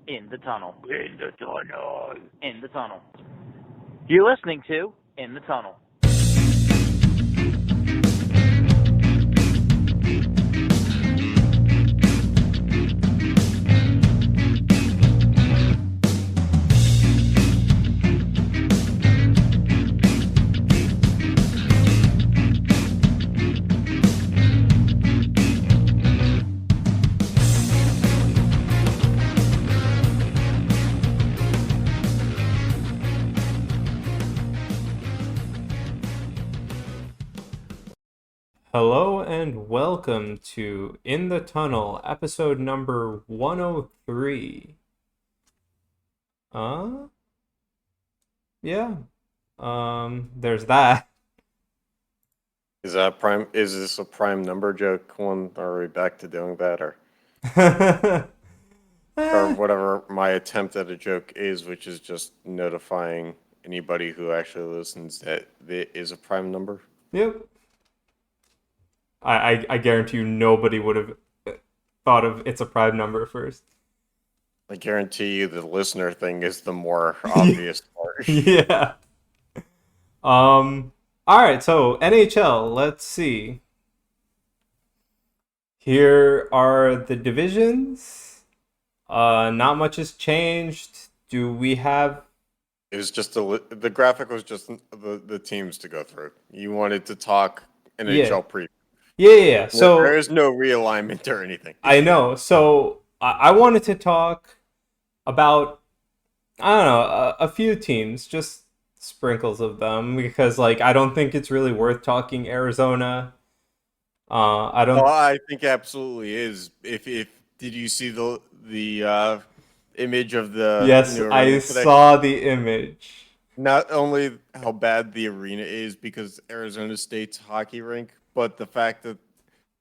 In the tunnel. In the tunnel. In the tunnel. You're listening to In the Tunnel. Hello and welcome to In the Tunnel, episode number 103. Yeah. There's that. Is that prime? Is this a prime number joke one? Are we back to doing that, or whatever my attempt at a joke is, which is just notifying anybody who actually listens that it is a prime number? Yep. I guarantee you nobody would have thought of it's a prime number first. I guarantee you the listener thing is the more obvious part. Yeah. Alright, so NHL, let's see. Here are the divisions. Not much has changed. Do we have... It was just the graphic was just the teams to go through. You wanted to talk NHL preview. Yeah. So there is no realignment or anything. I know. So I wanted to talk about, I don't know, a few teams, just sprinkles of them, because I don't think it's really worth talking Arizona. I don't. Oh, I think absolutely is. If did you see the image of the? Yes, I saw the image. Not only how bad the arena is because Arizona State's hockey rink, but the fact that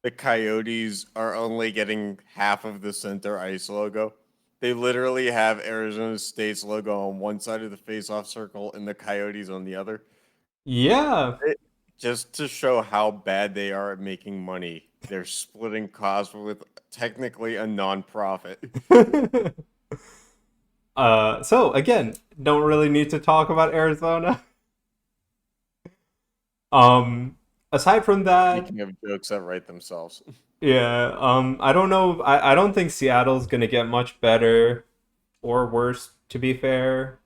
the Coyotes are only getting half of the center ice logo. They literally have Arizona State's logo on one side of the face-off circle and the Coyotes on the other. Yeah. Just to show how bad they are at making money, they're splitting costs with technically a non-profit. So again, don't really need to talk about Arizona. Aside from that, Speaking of jokes that write themselves. Yeah, I don't know. I don't think Seattle's gonna get much better or worse, to be fair.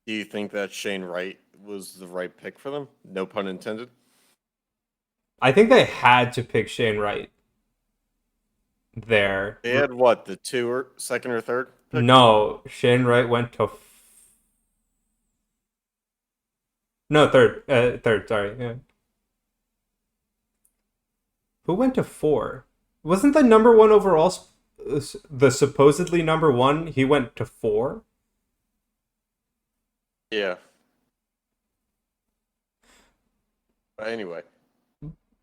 Do you think that Shane Wright was the right pick for them? No pun intended. I think they had to pick Shane Wright there. They had what, the second or third pick? No, Shane Wright went to no third. Third. Sorry. Yeah. Who went to 4? Wasn't the number 1 overall the supposedly number 1? He went to 4. Yeah. But anyway.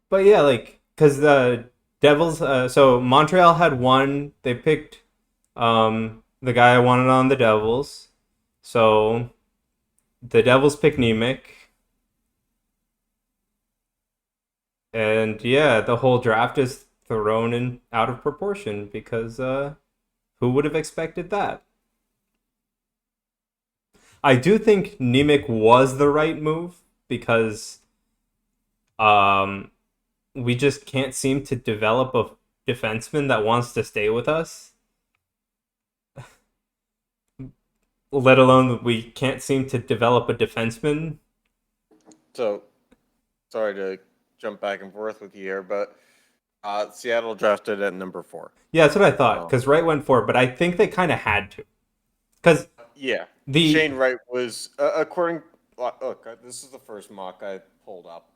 But yeah, because the Devils. So Montreal had 1. They picked the guy I wanted on the Devils. So the Devils picked Nemec. And yeah, the whole draft is thrown in out of proportion because who would have expected that? I do think Nemec was the right move because we just can't seem to develop a defenseman that wants to stay with us. Let alone we can't seem to develop a defenseman. So, sorry to jump back and forth with you here, but Seattle drafted at number 4. Yeah, that's what I thought, because Wright went 4, but I think they kind of had to. Because Shane Wright was, according... Look, this is the first mock I pulled up.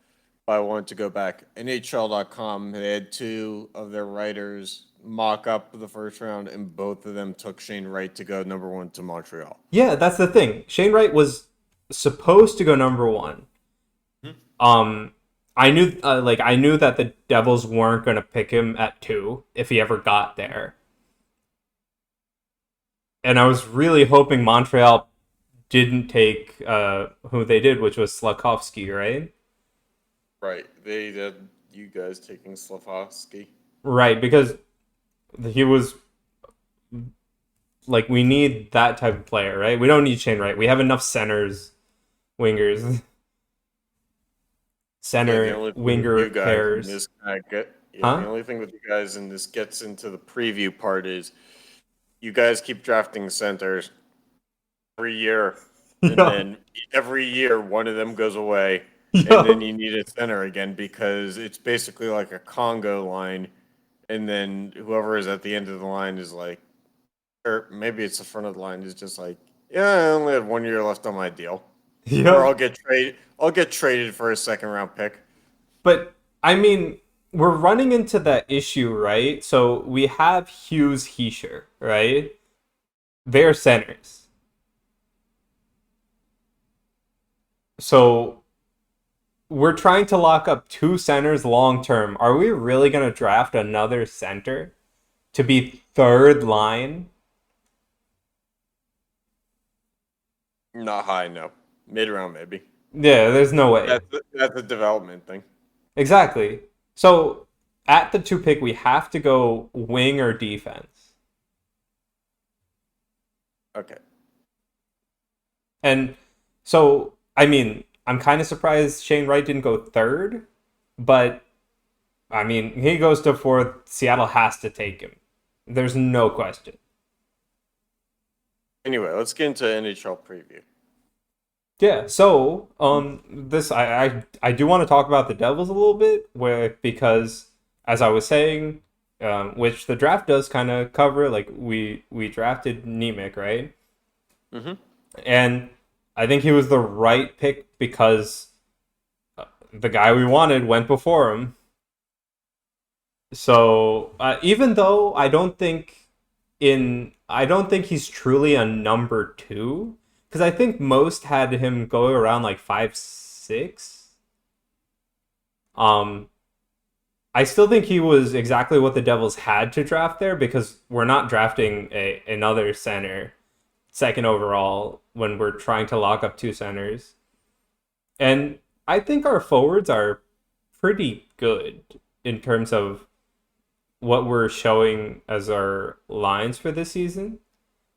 I wanted to go back. NHL.com, they had 2 of their writers mock up the first round, and both of them took Shane Wright to go number 1 to Montreal. Yeah, that's the thing. Shane Wright was supposed to go number 1. I knew that the Devils weren't going to pick him at 2 if he ever got there. And I was really hoping Montreal didn't take who they did, which was Slafkovsky, right? Right. They did you guys taking Slafkovsky. Right, because he was Like, we need that type of player, right? We don't need Shane Wright. We have enough centers, wingers, Yeah, the center only thing with winger you guys in pairs. this kind of get yeah, the Huh? only thing with you guys in this gets into the preview part is you guys keep drafting centers every year, and Yeah. then every year one of them goes away, and then Yo. you need a center again because it's basically like a Congo line, and then whoever is at the end of the line is like, or maybe it's the front of the line is just like, yeah, I only had 1 year left on my deal, or Yo. I'll get traded for a second round pick. But I mean, we're running into that issue, right? So we have Hughes, Heischer, right? They're centers. So we're trying to lock up two centers long term. Are we really going to draft another center to be third line? Not high, no. Mid round, maybe. Yeah, there's no way. That's a development thing. Exactly. So at the two pick, we have to go wing or defense. Okay. And so, I mean, I'm kind of surprised Shane Wright didn't go third, but I mean, he goes to fourth. Seattle has to take him. There's no question. Anyway, let's get into NHL preview. Yeah. So, this I do want to talk about the Devils a little bit, where because as I was saying, which the draft does kind of cover, like we drafted Nemec, right? Mm-hmm. And I think he was the right pick because the guy we wanted went before him. So even though I don't think he's truly a number two because I think most had him go around like 5'6". Um, I still think he was exactly what the Devils had to draft there because we're not drafting another center second overall when we're trying to lock up two centers. And I think our forwards are pretty good in terms of what we're showing as our lines for this season.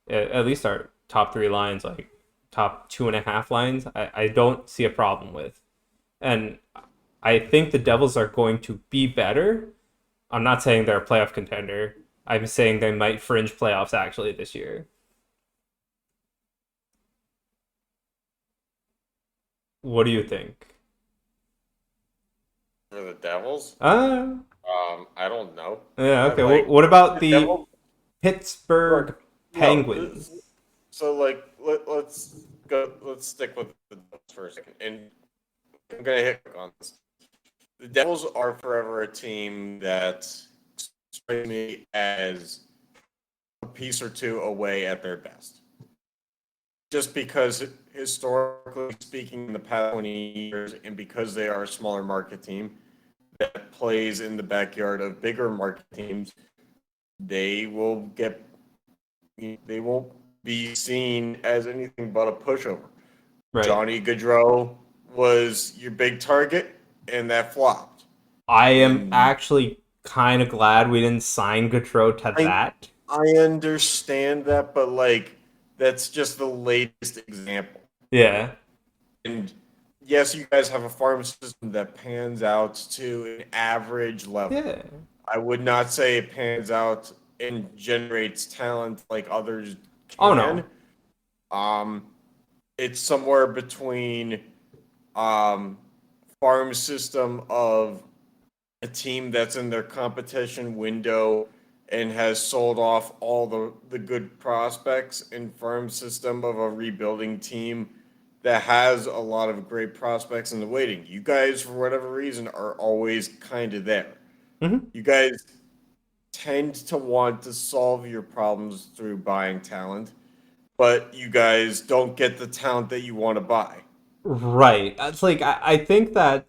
At least our top three lines, like top 2.5 lines, I don't see a problem with. And I think the Devils are going to be better. I'm not saying they're a playoff contender. I'm saying they might fringe playoffs actually this year. What do you think? For the Devils, Uh, I don't know. yeah, I okay. like What about the the Devils. Pittsburgh Look, no. Penguins? So like, let's go. Let's stick with the Devils for a second, and I'm gonna hit on this. The Devils are forever a team that strikes me as a piece or two away at their best. Just because historically speaking, in the past 20 years, and because they are a smaller market team that plays in the backyard of bigger market teams, they will get they won't be seen as anything but a pushover. Right. Johnny Gaudreau was your big target, and that flopped. I am And actually kind of glad we didn't sign Gautreau to I that. I understand that, but like that's just the latest example. Yeah. And yes, you guys have a farm system that pans out to an average level. Yeah. I would not say it pans out and generates talent like others Oh can. no. Um, it's somewhere between um, farm system of a team that's in their competition window and has sold off all the good prospects and farm system of a rebuilding team that has a lot of great prospects in the waiting. You guys, for whatever reason, are always kind of there. Hmm. You guys tend to want to solve your problems through buying talent, but you guys don't get the talent that you want to buy. Right. It's like I think that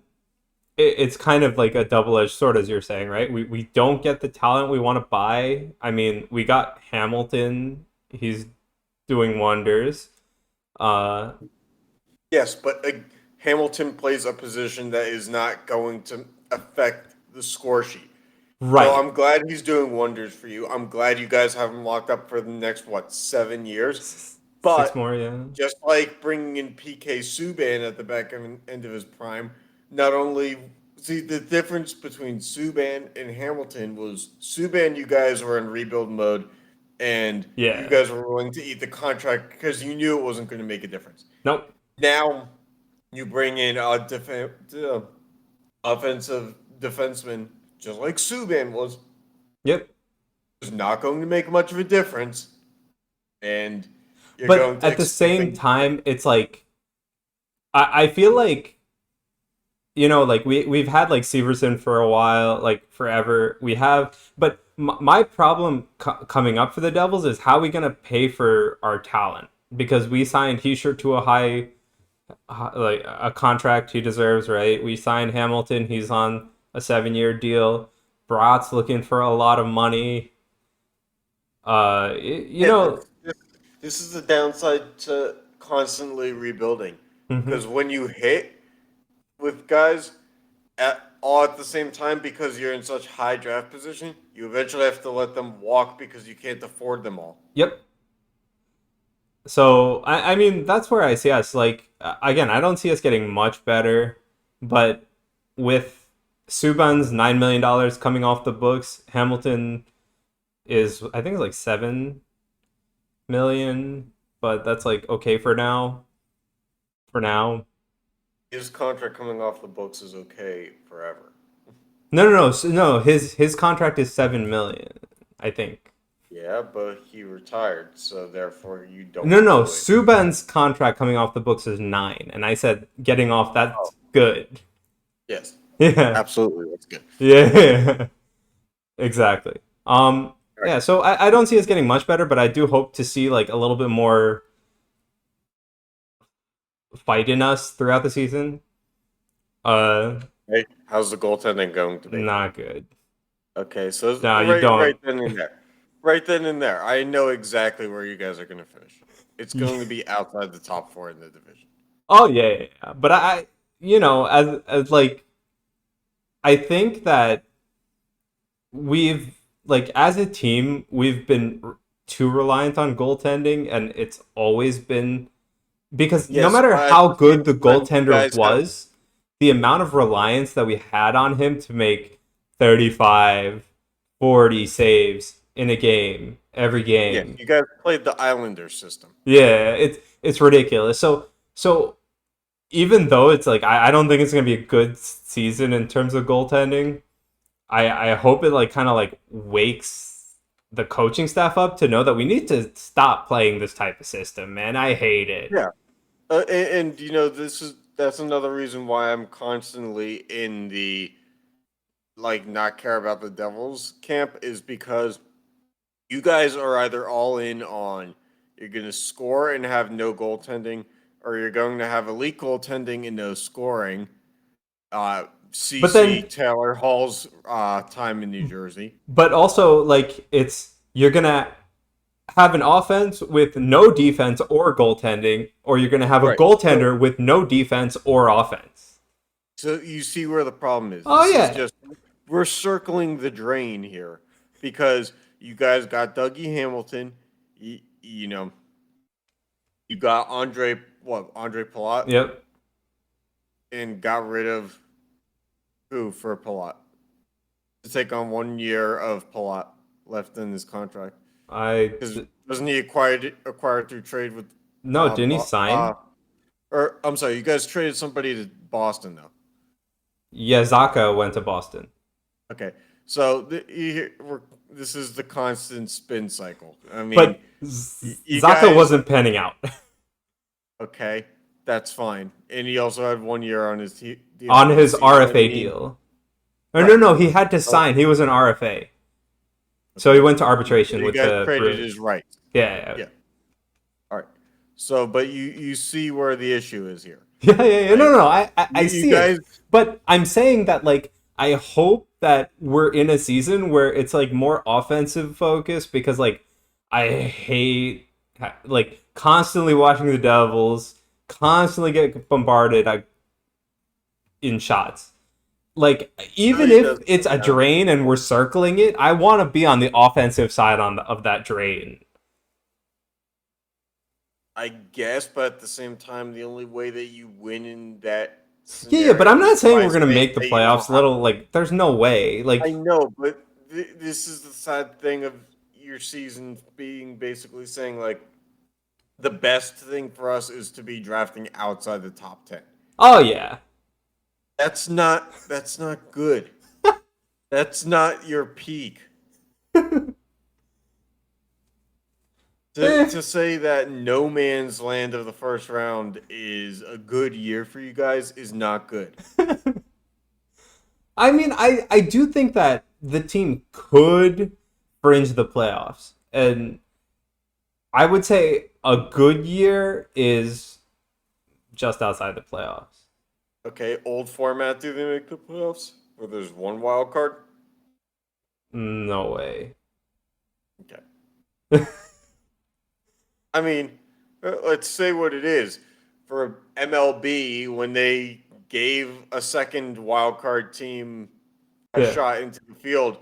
it's kind of like a double-edged sword, as you're saying, right? We don't get the talent we want to buy. I mean, we got Hamilton. He's doing wonders. Uh, Yes, but Hamilton plays a position that is not going to affect the score sheet. Right. So I'm glad he's doing wonders for you. I'm glad you guys have him locked up for the next 7 years. Six But more, yeah. just like bringing in PK Subban at the end of his prime, not only see the difference between Subban and Hamilton was Subban, you guys were in rebuild mode, and you Yeah. guys were willing to eat the contract because you knew it wasn't going to make a difference. Nope. Now you bring in a offensive defenseman, just like Subban was, Yep. is not going to make much of a difference, and you're But going to at the same expect. time, it's like I feel like like we've had like Severson for a while, like forever. We have, but my problem coming up for the Devils is how are we gonna pay for our talent because we signed Heischer to a like a contract he deserves, right? We signed Hamilton, he's on a 7-year deal. Brat's looking for a lot of money. You Yeah, know, this is the downside to constantly rebuilding, mhm. because when you hit with guys all at the same time because you're in such high draft position, you eventually have to let them walk because you can't afford them all. Yep. So I mean that's where I see us. Like again, I don't see us getting much better, but with Subban's $9 million coming off the books, Hamilton is I think it's like 7 million, but that's like okay for now. For now, His contract coming off the books is okay forever. no. His contract is 7 million, I think. Yeah, but he retired, so therefore you No, don't no. do it. Subban's contract coming off the books is 9, and I said getting off Oh, that's good. yes, Yeah. absolutely, that's good. Yeah, exactly. All right. Yeah, so I don't see us getting much better, but I do hope to see like a little bit more fight in us throughout the season. Uh, Hey, how's the goaltending going to be? not good. Okay, so No, you don't. right then and there, I know exactly where you guys are going to finish. It's going to be outside the top four in the division. Oh yeah. But as like I think that we've like as a team we've been too reliant on goaltending, and it's always been because no Yes, matter but at how the same good the time, you goaltender guys have was, the amount of reliance that we had on him to make 35, 40 saves in a game, every yes, game. you guys played the Islander system. Yeah, it's ridiculous. So even though it's like I don't think it's gonna be a good season in terms of goaltending, I hope it like kind of like wakes the coaching staff up to know that we need to stop playing this type of system, man. I hate it. Yeah, and that's another reason why I'm constantly in the not care about the Devils camp is because you guys are either all in on you're going to score and have no goaltending, or you're going to have elite goaltending and no scoring. But then, CC Taylor Hall's time in New Jersey. but also like it's you're gonna have an offense with no defense or goaltending, or you're gonna have a Right. So, goaltender with no defense or offense. so you see where the problem is. Oh This is yeah, just we're circling the drain here because you guys got Dougie Hamilton. You know, you got Andre Palat, yep. and got rid of who for Palat to take on 1 year of Palat left in his contract. I Because wasn't he acquired through trade with no, didn't he sign? or I'm sorry, you guys traded somebody to Boston though. Yeah, Zaka went to Boston. Okay, so this is the constant spin cycle. I mean, But you Zaka guys, wasn't panning out. okay, that's fine, and he also had 1 year on his deal On his season. RFA deal. Or Right. no, he had to sign. He was an RFA. So he went to arbitration You with guys the traded Bruins. his rights. Yeah. Yeah. All right. So, but you see where the issue is here. Yeah. Right? No. I You see guys, it. But I'm saying that, like, I hope that we're in a season where it's, like, more offensive focused because, like, I hate, like, constantly watching the Devils, constantly get bombarded in shots. like even really if does it's a come down. drain and we're circling it, I want to be on the offensive side of that drain. I guess, but at the same time, the only way that you win in that Yeah, but I'm scenario not is saying by we're gonna saying make the that you don't playoffs. have. Little like, there's no way. I Like, know, but this is the sad thing of your season being basically saying like the best thing for us is to be drafting outside the top 10. oh yeah, That's not good. That's not your peak. Eh. To say that no man's land of the first round is a good year for you guys is not good. I mean, I do think that the team could fringe the playoffs, and I would say a good year is just outside the playoffs. Okay, old format, do they make the playoffs? Where there's one wild card? No way. Okay. I mean, let's say what it is. For MLB, when they gave a second wild card team a Yeah. shot into the field,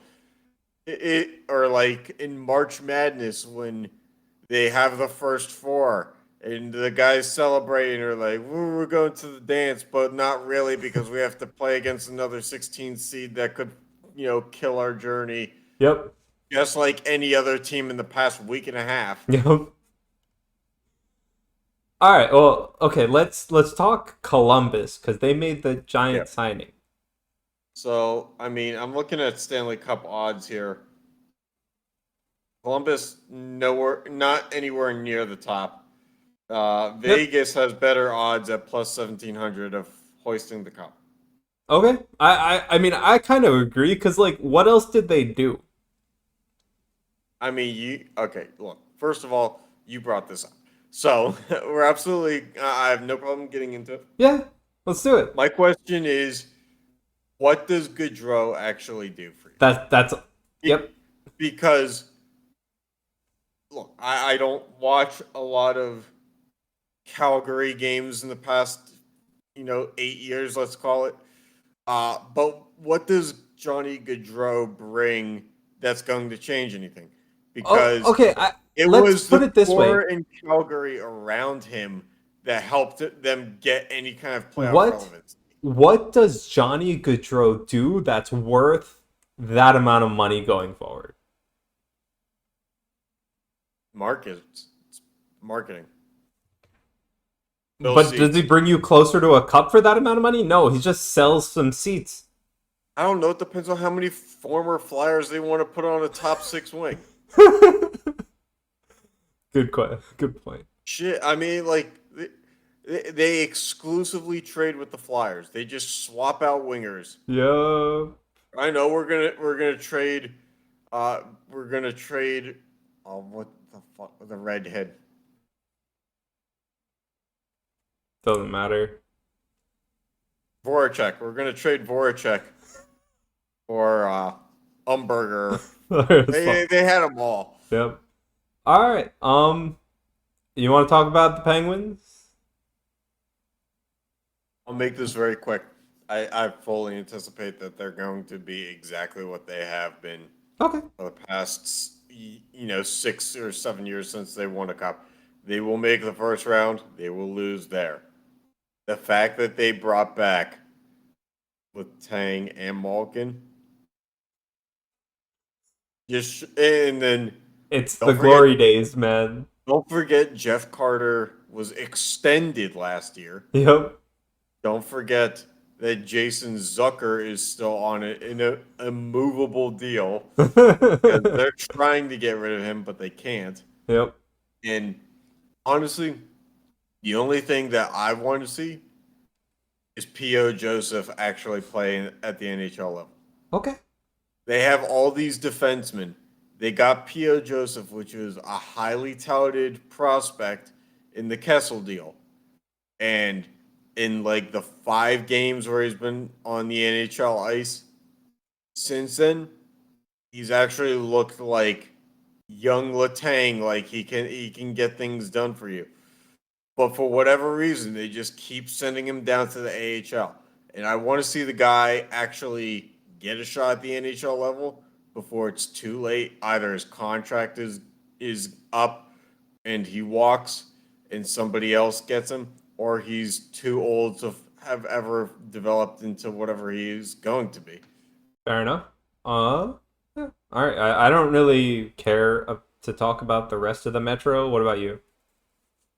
or like in March Madness when they have the first four and the guys celebrating are like, we're going to the dance, but not really because we have to play against another 16 seed that could, kill our journey, Yep. just like any other team in the past week and a half. Yep. All right. Well, okay. Let's talk Columbus because they made the giant Yeah. signing. So, I mean, I'm looking at Stanley Cup odds here. Columbus, nowhere, not anywhere near the top. Vegas has better odds at plus 1,700 of hoisting the cup. Okay. I mean, I kind of agree because like, what else did they do? I mean, okay, look, first of all, you brought this up. So, we're absolutely, I have no problem getting into it. Yeah. Let's do it. My question is, what does Gaudreau actually do for you? That's. Yep. Because, look, I don't watch a lot of Calgary games in the past, 8 years, let's call it. But what does Johnny Gaudreau bring that's going to change anything? Oh, Because okay. it Let's was put the it this way. core in Calgary around him that helped them get any kind of playoff What relevance. what does Johnny Gaudreau do that's worth that amount of money going forward? Marketing. But does he bring you closer to a cup for that amount of money? No, he just sells some seats. I don't know. It depends on how many former Flyers they want to put on a top six wing. Good point. Shit, I mean, like they exclusively trade with the Flyers. They just swap out wingers. Yeah. I know we're gonna trade. We're gonna trade. Oh, what the fuck? The redhead. Doesn't matter. Voracek. We're gonna trade Voracek or Umberger. They had them all. Yep. All right. You want to talk about the Penguins? I'll make this very quick. I fully anticipate that they're going to be exactly what they have been Okay. for the past 6 or 7 years since they won a cup. They will make the first round. They will lose there. The fact that they brought back with Tang and Malkin, and then It's don't the glory days, man. Don't forget Jeff Carter was extended last year. Yep. Don't forget that Jason Zucker is still on it in a immovable deal. They're trying to get rid of him, but they can't. Yep. And honestly, the only thing that I want to see is P.O. Joseph actually playing at the NHL level. Okay. They have all these defensemen. They got P.O. Joseph, which was a highly touted prospect in the Kessel deal. And in like the 5 games where he's been on the NHL ice since then, he's actually looked like young Letang, like he can get things done for you. But for whatever reason, they just keep sending him down to the AHL. And I want to see the guy actually get a shot at the NHL level before it's too late. Either his contract is up and he walks and somebody else gets him, or he's too old to have ever developed into whatever he is going to be. Fair enough. Yeah. All right. I don't really care to talk about the rest of the Metro. What about you?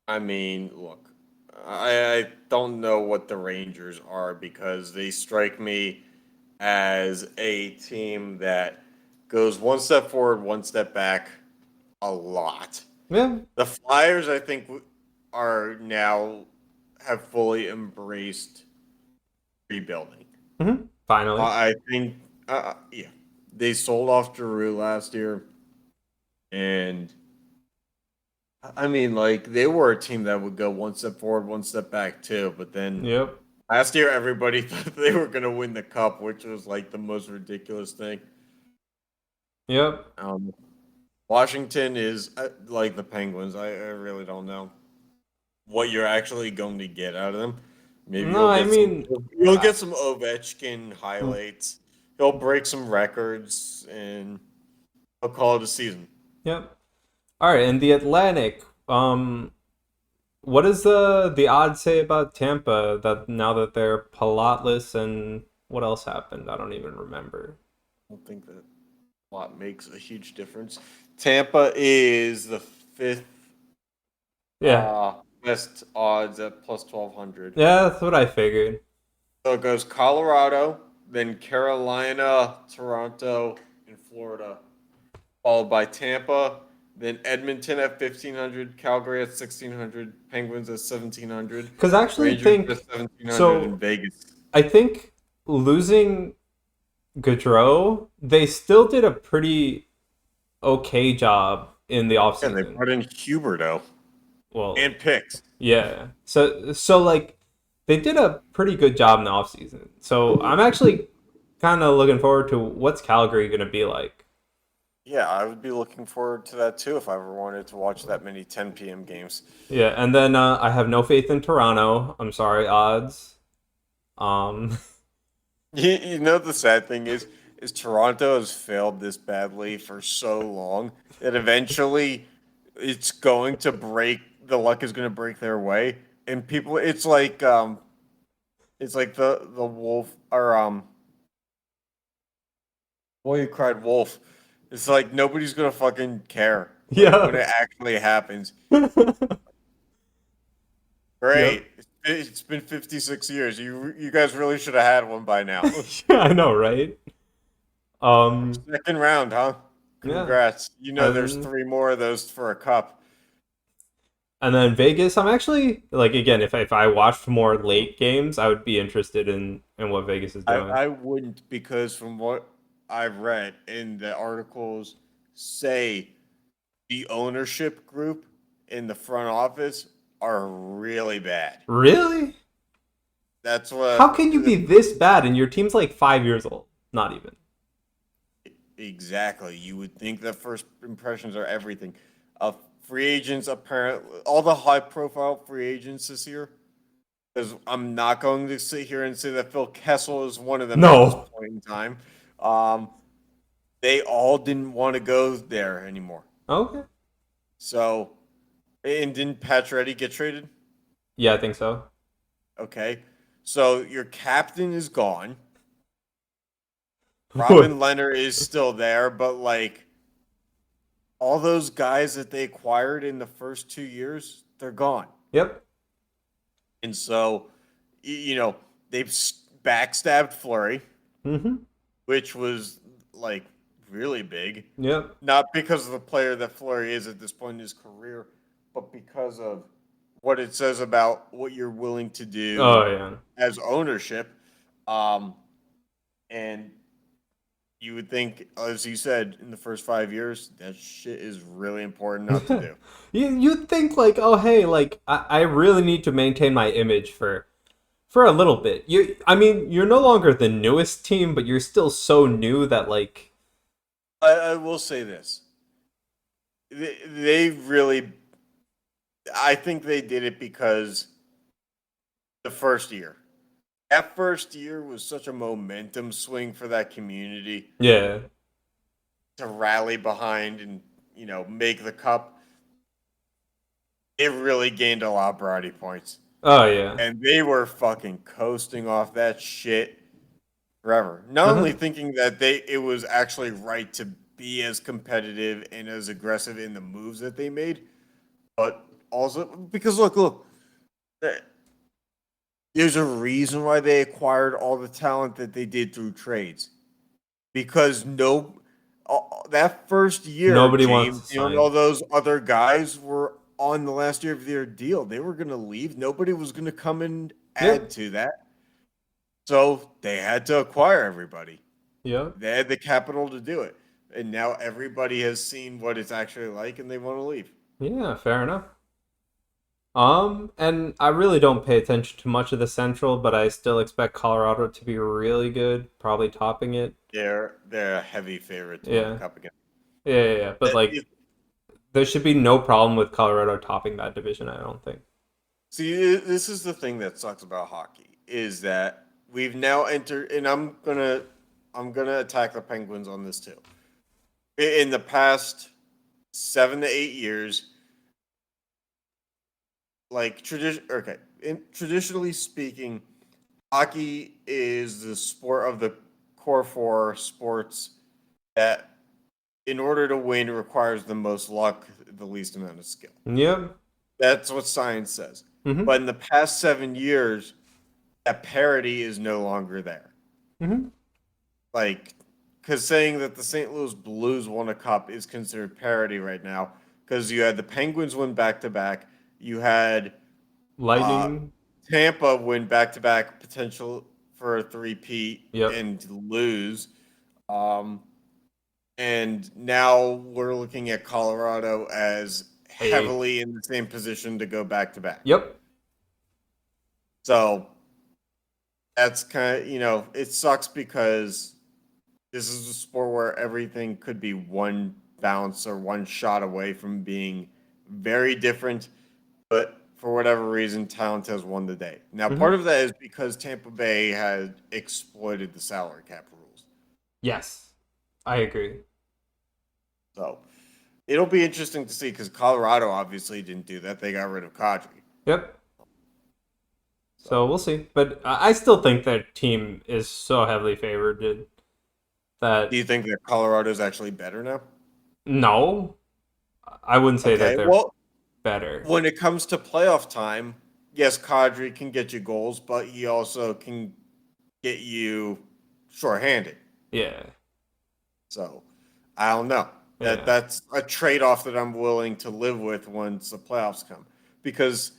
I mean, look, I don't know what the Rangers are because they strike me as a team that goes one step forward, one step back a lot. Yeah. The Flyers, I think, are now have fully embraced rebuilding. Finally. I think, yeah, they sold off Giroux last year, and I mean, like they were a team that would go one step forward, one step back too. But then Yep. last year, everybody thought they were going to win the cup, which was like the most ridiculous thing. Yep. Washington is like the Penguins. I really don't know what you're actually going to get out of them. Maybe No, I mean, you'll get some Ovechkin highlights. He'll break some records and he'll call it a season. yep. All right, and the Atlantic. What does the odds say about Tampa that now that they're Pilotless and what else happened? I don't even remember. I don't think that a lot makes a huge difference. Tampa is the fifth Yeah. best odds at plus 1200. Yeah, that's what I figured. So it goes Colorado, then Carolina, Toronto, and Florida, followed by Tampa, then Edmonton at 1500, Calgary at 1600, Penguins at 1700, Because I actually Rangers think at 1700, so. and Vegas. I think losing Gaudreau, they still did a pretty okay job in the Yeah, offseason. they brought in Huberto Well, and picks. yeah. So like they did a pretty good job in the offseason. So I'm actually kind of looking forward to what's Calgary going to be like. Yeah, I would be looking forward to that too if I ever wanted to watch that many 10 p.m. games. Yeah, and then I have no faith in Toronto. I'm sorry, odds. Um, You know the sad thing is Toronto has failed this badly for so long that eventually it's going to break. The luck is going to break their way, and people. It's like the wolf or boy who cried wolf. It's like nobody's gonna fucking care when yeah. it actually happens. Yep. Great, it's been 56 years. You guys really should have had one by now. Yeah, I know, right? Um, Second round, huh? yeah. Congrats. You know there's And 3 more of those for a cup. and then Vegas, I'm actually like again, if I watched more late games, I would be interested in what Vegas is doing. I wouldn't because from what I've read in the articles say the ownership group in the front office are really bad. Really? That's what How can you be this bad and your team's like 5 years old? Not even. exactly. You would think that first impressions are everything. Free agents apparently all the high profile free agents this year. Because I'm not going to sit here and say that Phil Kessel is one of them at this No. point in time. They all didn't want to go there anymore. Okay. So, and didn't Pacioretty get traded? Yeah, I think so. Okay. So your captain is gone. Robin Leonard is still there, but like all those guys that they acquired in the first 2 years, they're gone. Yep. And so, they've backstabbed Fleury, Mm-hmm. which was like really big. Yep. Not because of the player that Fleury is at this point in his career, but because of what it says about what you're willing to do Oh yeah. as ownership. And you would think, as you said, in the first 5 years, that shit is really important not to do. You'd think like, oh hey, like I really need to maintain my image for a little bit. I mean, you're no longer the newest team, but you're still so new that like I will say this. They really, I think they did it because the first year. that first year was such a momentum swing for that community Yeah. to rally behind and, make the cup. It really gained a lot of brownie points. Oh yeah. And they were fucking coasting off that shit forever. Not only Uh-huh. thinking that it was actually right to be as competitive and as aggressive in the moves that they made, but also because look, there's a reason why they acquired all the talent that they did through trades. Because that first year, Nobody wants James, to all sign. those other guys were on the last year of their deal. They were going to leave. Nobody was going to come and add Yep. to that. So they had to acquire everybody. Yep. They had the capital to do it. And now everybody has seen what it's actually like and they want to leave. Yeah, fair enough. And I really don't pay attention to much of the Central, but I still expect Colorado to be really good, probably topping it. They're a heavy favorite to win the Yeah. cup again. Yeah. But like there should be no problem with Colorado topping that division, I don't think. See, this is the thing that sucks about hockey is that we've now entered, and I'm gonna attack the Penguins on this too. In the past 7 to 8 years, like traditionally speaking, hockey is the sport of the core four sports that, in order to win, requires the most luck, the least amount of skill. Yep. That's what science says. Mm-hmm. But in the past 7 years, that parity is no longer there. Mm-hmm. Like, because saying that the St. Louis Blues won a cup is considered parity right now, because you had the Penguins win back to back, you had uh, Lightning. Tampa win back to back, potential for a three-peat Yep. and lose. Um, and now we're looking at Colorado as Hey. heavily in the same position to go back to back. Yep. So that's kind of, it sucks because this is a sport where everything could be one bounce or one shot away from being very different, but for whatever reason, talent has won the day. Now, Mm-hmm. part of that is because Tampa Bay had exploited the salary cap rules. Yes. I agree. So it'll be interesting to see because Colorado obviously didn't do that. They got rid of Kadri. Yep. So So we'll see. But I still think their team is so heavily favored do that you think that Colorado is actually better now? no, I wouldn't say that Okay, they're well, better. when it comes to playoff time, yes, Kadri can get you goals, but he also can get you shorthanded. Yeah. So I don't know. Yeah. That's a trade-off that I'm willing to live with once the playoffs come. Because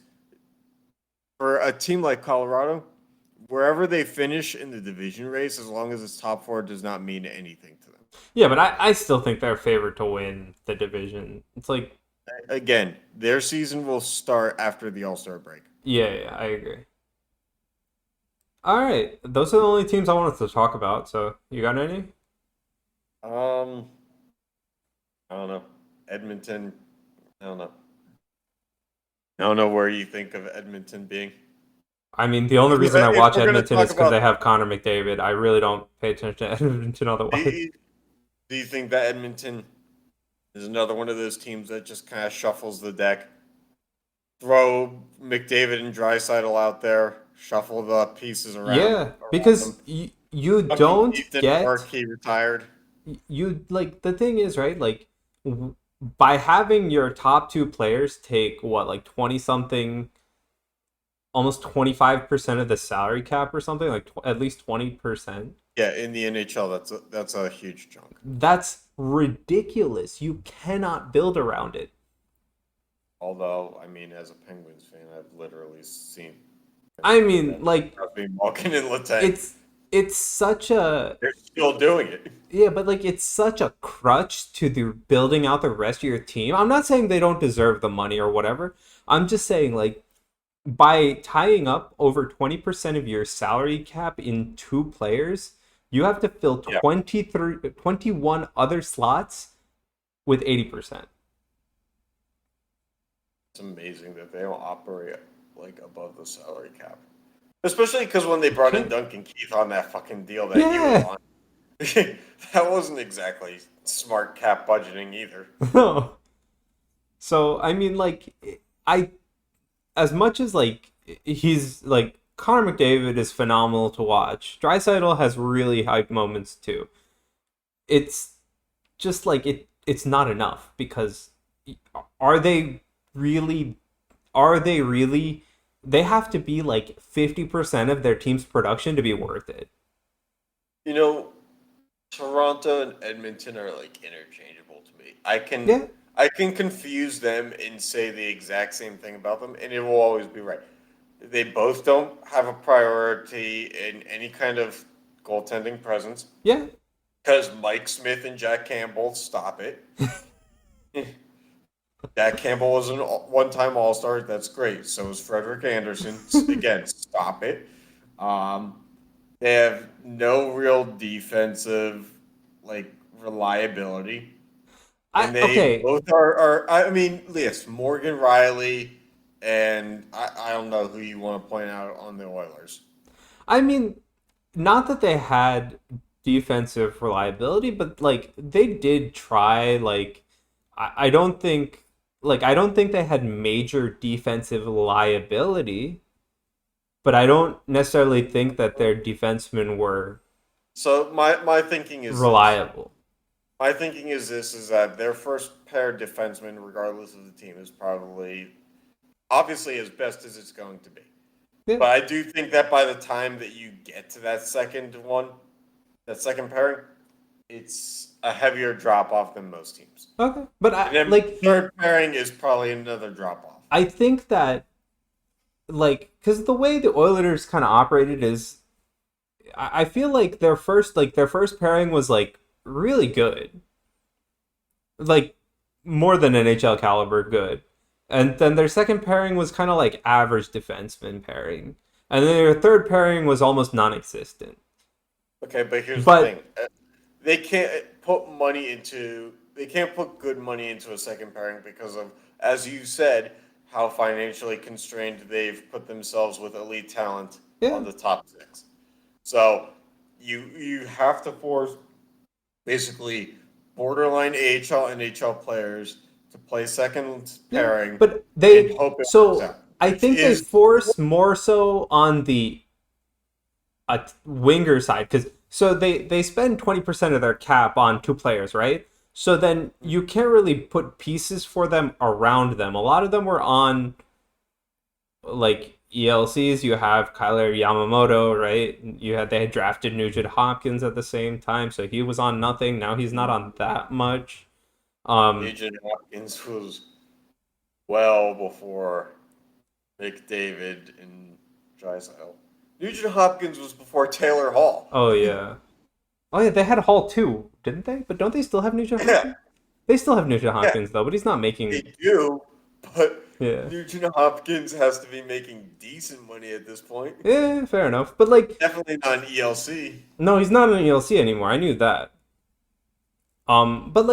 for a team like Colorado, wherever they finish in the division race, as long as it's top four, does not mean anything to them. Yeah, but I still think they're favored to win the division. It's like, Again, their season will start after the All-Star break. yeah, I agree. All right. Those are the only teams I wanted to talk about. So, you got any? Um, I don't know. Edmonton, I don't know. I don't know where you think of Edmonton being. I mean, the only reason I If watch we're going to Edmonton is talk because they about, have Connor McDavid. I really don't pay attention to Edmonton do otherwise. you, do you think that Edmonton is another one of those teams that just kind of shuffles the deck? Throw McDavid and Draisaitl out there, shuffle the pieces Yeah, around them. because you Bucky don't didn't work. get He retired. you like the thing is right like by having your top two players take what like 20 something almost 25% of the salary cap or something like at least 20%. Yeah, in the NHL, that's a huge chunk. That's ridiculous. You cannot build around it. Although, I mean, as a Penguins fan, I've literally seen I Penguins do mean, that. like Crosby, Malkin, and Letang. it's such a They're still doing it. yeah, but like it's such a crutch to the building out the rest of your team. I'm not saying they don't deserve the money or whatever. I'm just saying like by tying up over 20% of your salary cap in two players, you have to fill Yeah. 21 other slots with 80%. It's amazing that they don't operate like above the salary cap. Especially because when they brought in Duncan Keith on that fucking deal that he was on, that wasn't exactly smart cap budgeting either. No. So I mean, like, I as much as like he's like Connor McDavid is phenomenal to watch. Draisaitl has really hype moments too. It's just like it's not enough because are they really are they really they have to be like 50% of their team's production to be worth it. You know, Toronto and Edmonton are like interchangeable to me. Yeah. I can confuse them and say the exact same thing about them, and it will always be right. They both don't have a priority in any kind of goaltending presence. Yeah. Because Mike Smith and Jack Campbell, stop it. Jack Campbell was a one-time All-Star. That's great. So is Frederick Anderson. Again, stop it. They have no real defensive reliability. And they both are I mean, yes, Morgan Riley and I don't know who you want to point out on the Oilers. I mean, not that they had defensive reliability, but like they did try. Like I don't think they had major defensive liability, but I don't necessarily think that their defensemen were so my thinking is reliable. My thinking is that their first pair defensemen, regardless of the team, is probably obviously as best as it's going to be. Yeah. But I do think that by the time that you get to that second pairing, it's a heavier drop off than most teams. Okay, but third pairing is probably another drop off. I think that because the way the Oilers kind of operated is, I feel like their first pairing was like really good, like more than NHL caliber good, and then their second pairing was kind of like average defenseman pairing, and then their third pairing was almost non-existent. Okay, but here's the thing: they can't put good money into a second pairing because of, as you said, how financially constrained they've put themselves with elite talent on the top six. So you have to force basically borderline AHL, NHL players to play second pairing. But I think they force more so on the winger side because they spend 20% of their cap on two players, right? So then you can't really put pieces for them around them. A lot of them were on like ELCs. You have Kyler Yamamoto, right? They had drafted Nugent Hopkins at the same time, so he was on nothing. Now he's not on that much. Nugent Hopkins was well before McDavid and Draisaitl. Nugent Hopkins was before Taylor Hall. Oh yeah. They had Hall too, didn't they? But don't they still have Nugent Hopkins? They still have Nugent Hopkins though, but he's not making. They do, but Nugent Hopkins has to be making decent money at this point. Yeah, fair enough. But definitely not an ELC. No, he's not an ELC anymore. I knew that. But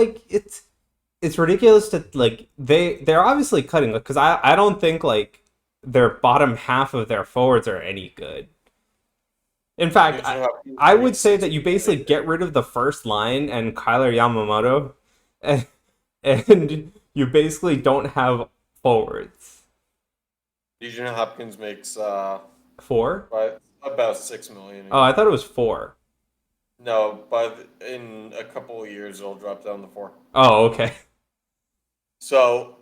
it's ridiculous to they're obviously cutting because I don't think their bottom half of their forwards are any good. In fact, I would say that you basically get rid of the first line and Kyler Yamamoto, and you basically don't have forwards. Nugent Hopkins makes $4? About $6 million. Oh, I thought it was 4. No, but in a couple of years it'll drop down to 4. Oh, okay. So,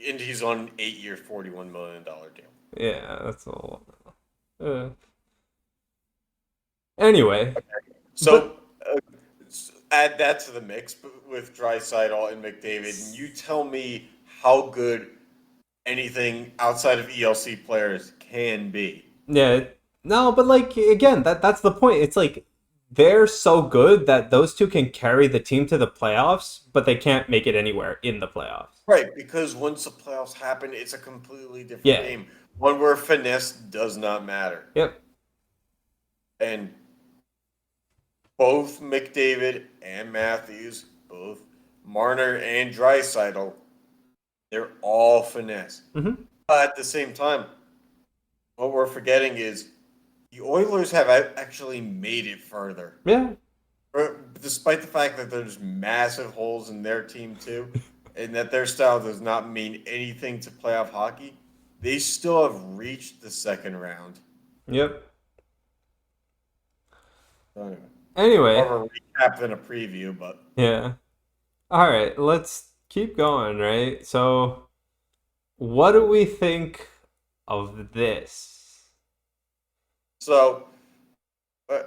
and he's on an 8-year, $41 million deal. Yeah, that's a lot. Anyway. Okay. So, add that to the mix with Draisaitl and McDavid, and you tell me how good anything outside of ELC players can be. Yeah. No, but again, that's the point. It's they're so good that those two can carry the team to the playoffs, but they can't make it anywhere in the playoffs. Right, because once the playoffs happen, it's a completely different game. One where finesse does not matter. Yep. And both McDavid and Matthews, both Marner and Draisaitl, they're all finesse. Mm-hmm. But at the same time, what we're forgetting is the Oilers have actually made it further. Yeah. Despite the fact that there's massive holes in their team too, and that their style does not mean anything to playoff hockey, they still have reached the second round. Yep. So anyway, Anyway, more of a recap than a preview, but yeah. All right, let's keep going, right? So, what do we think of this? so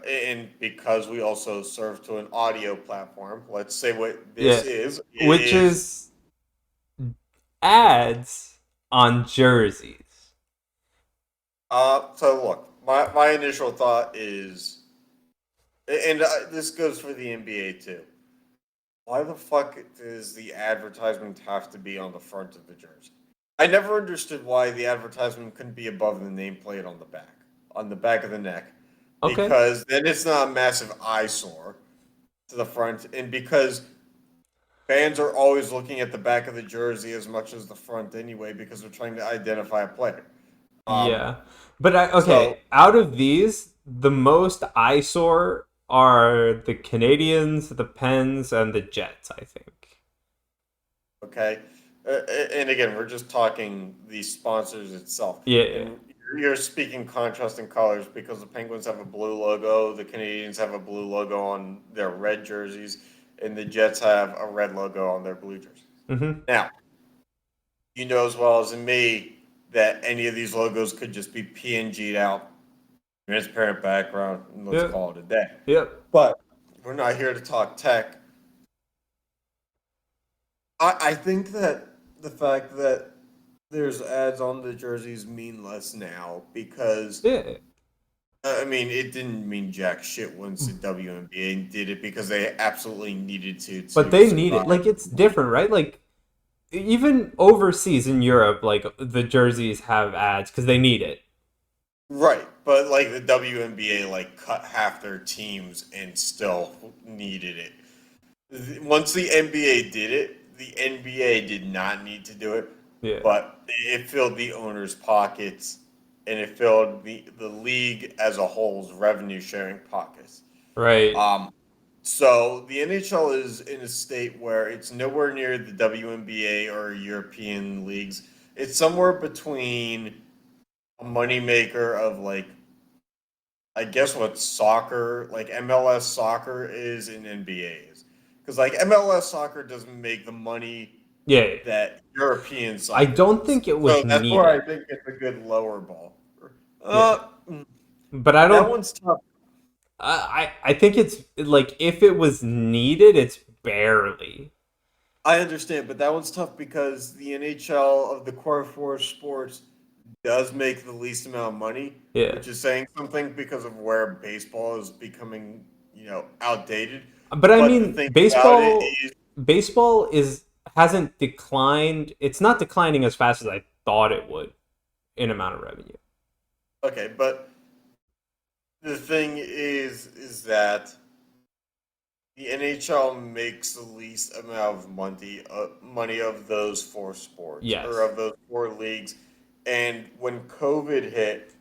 and because we also serve to an audio platform, let's say what this Yeah, is. It which is is ads on jerseys. so look, my initial thought is, and this goes for the NBA too. Why the fuck does the advertisement have to be on the front of the jersey? I never understood why the advertisement couldn't be above the nameplate on the back of the neck, Okay. because then it's not a massive eyesore to the front, and because fans are always looking at the back of the jersey as much as the front anyway, because they're trying to identify a player. Um, Yeah. But so okay, out of these, the most eyesore are the Canadians, the Pens, and the Jets, I think. Okay. And again, we're just talking the sponsors itself. Yeah. And you're speaking contrasting colors because the Penguins have a blue logo, the Canadians have a blue logo on their red jerseys, and the Jets have a red logo on their blue jerseys. Mm-hmm. Now, you know as well as me that any of these logos could just be PNG'd out, transparent background, and let's Yep. call it a day. Yep. But we're not here to talk tech. I think that the fact that there's ads on the jerseys mean less now because Yeah. I mean it didn't mean jack shit once the WNBA did it because they absolutely needed But to they need it. survive. Like, it's different, right? Like, even overseas in Europe, like, the jerseys have ads because they need it. Right, but like the WNBA like cut half their teams and still needed it. Once the NBA did it, the NBA did not need to do it, Yeah. but it filled the owners' pockets and it filled the league as a whole's revenue sharing pockets. Right. Um, so the NHL is in a state where it's nowhere near the WNBA or European leagues. It's somewhere between a moneymaker of like I guess what soccer, like MLS soccer is and NBA is. Because like MLS soccer doesn't make the money Yeah. that European I soccer don't does. think it was So that's where I needed. think it's a good lower ball. Yeah. Uh, But I that don't. one's tough. I think it's like if it was needed, it's barely. I understand, but that one's tough because the NHL of the core four sports does make the least amount of money, Yeah. which is saying something because of where baseball is becoming, outdated. But I But the mean, thing about it baseball is, baseball is hasn't declined. It's not declining as fast as I thought it would in amount of revenue. okay, but the thing is that the NHL makes the least amount of money of those four sports or Yes. of those four leagues. And when COVID hit,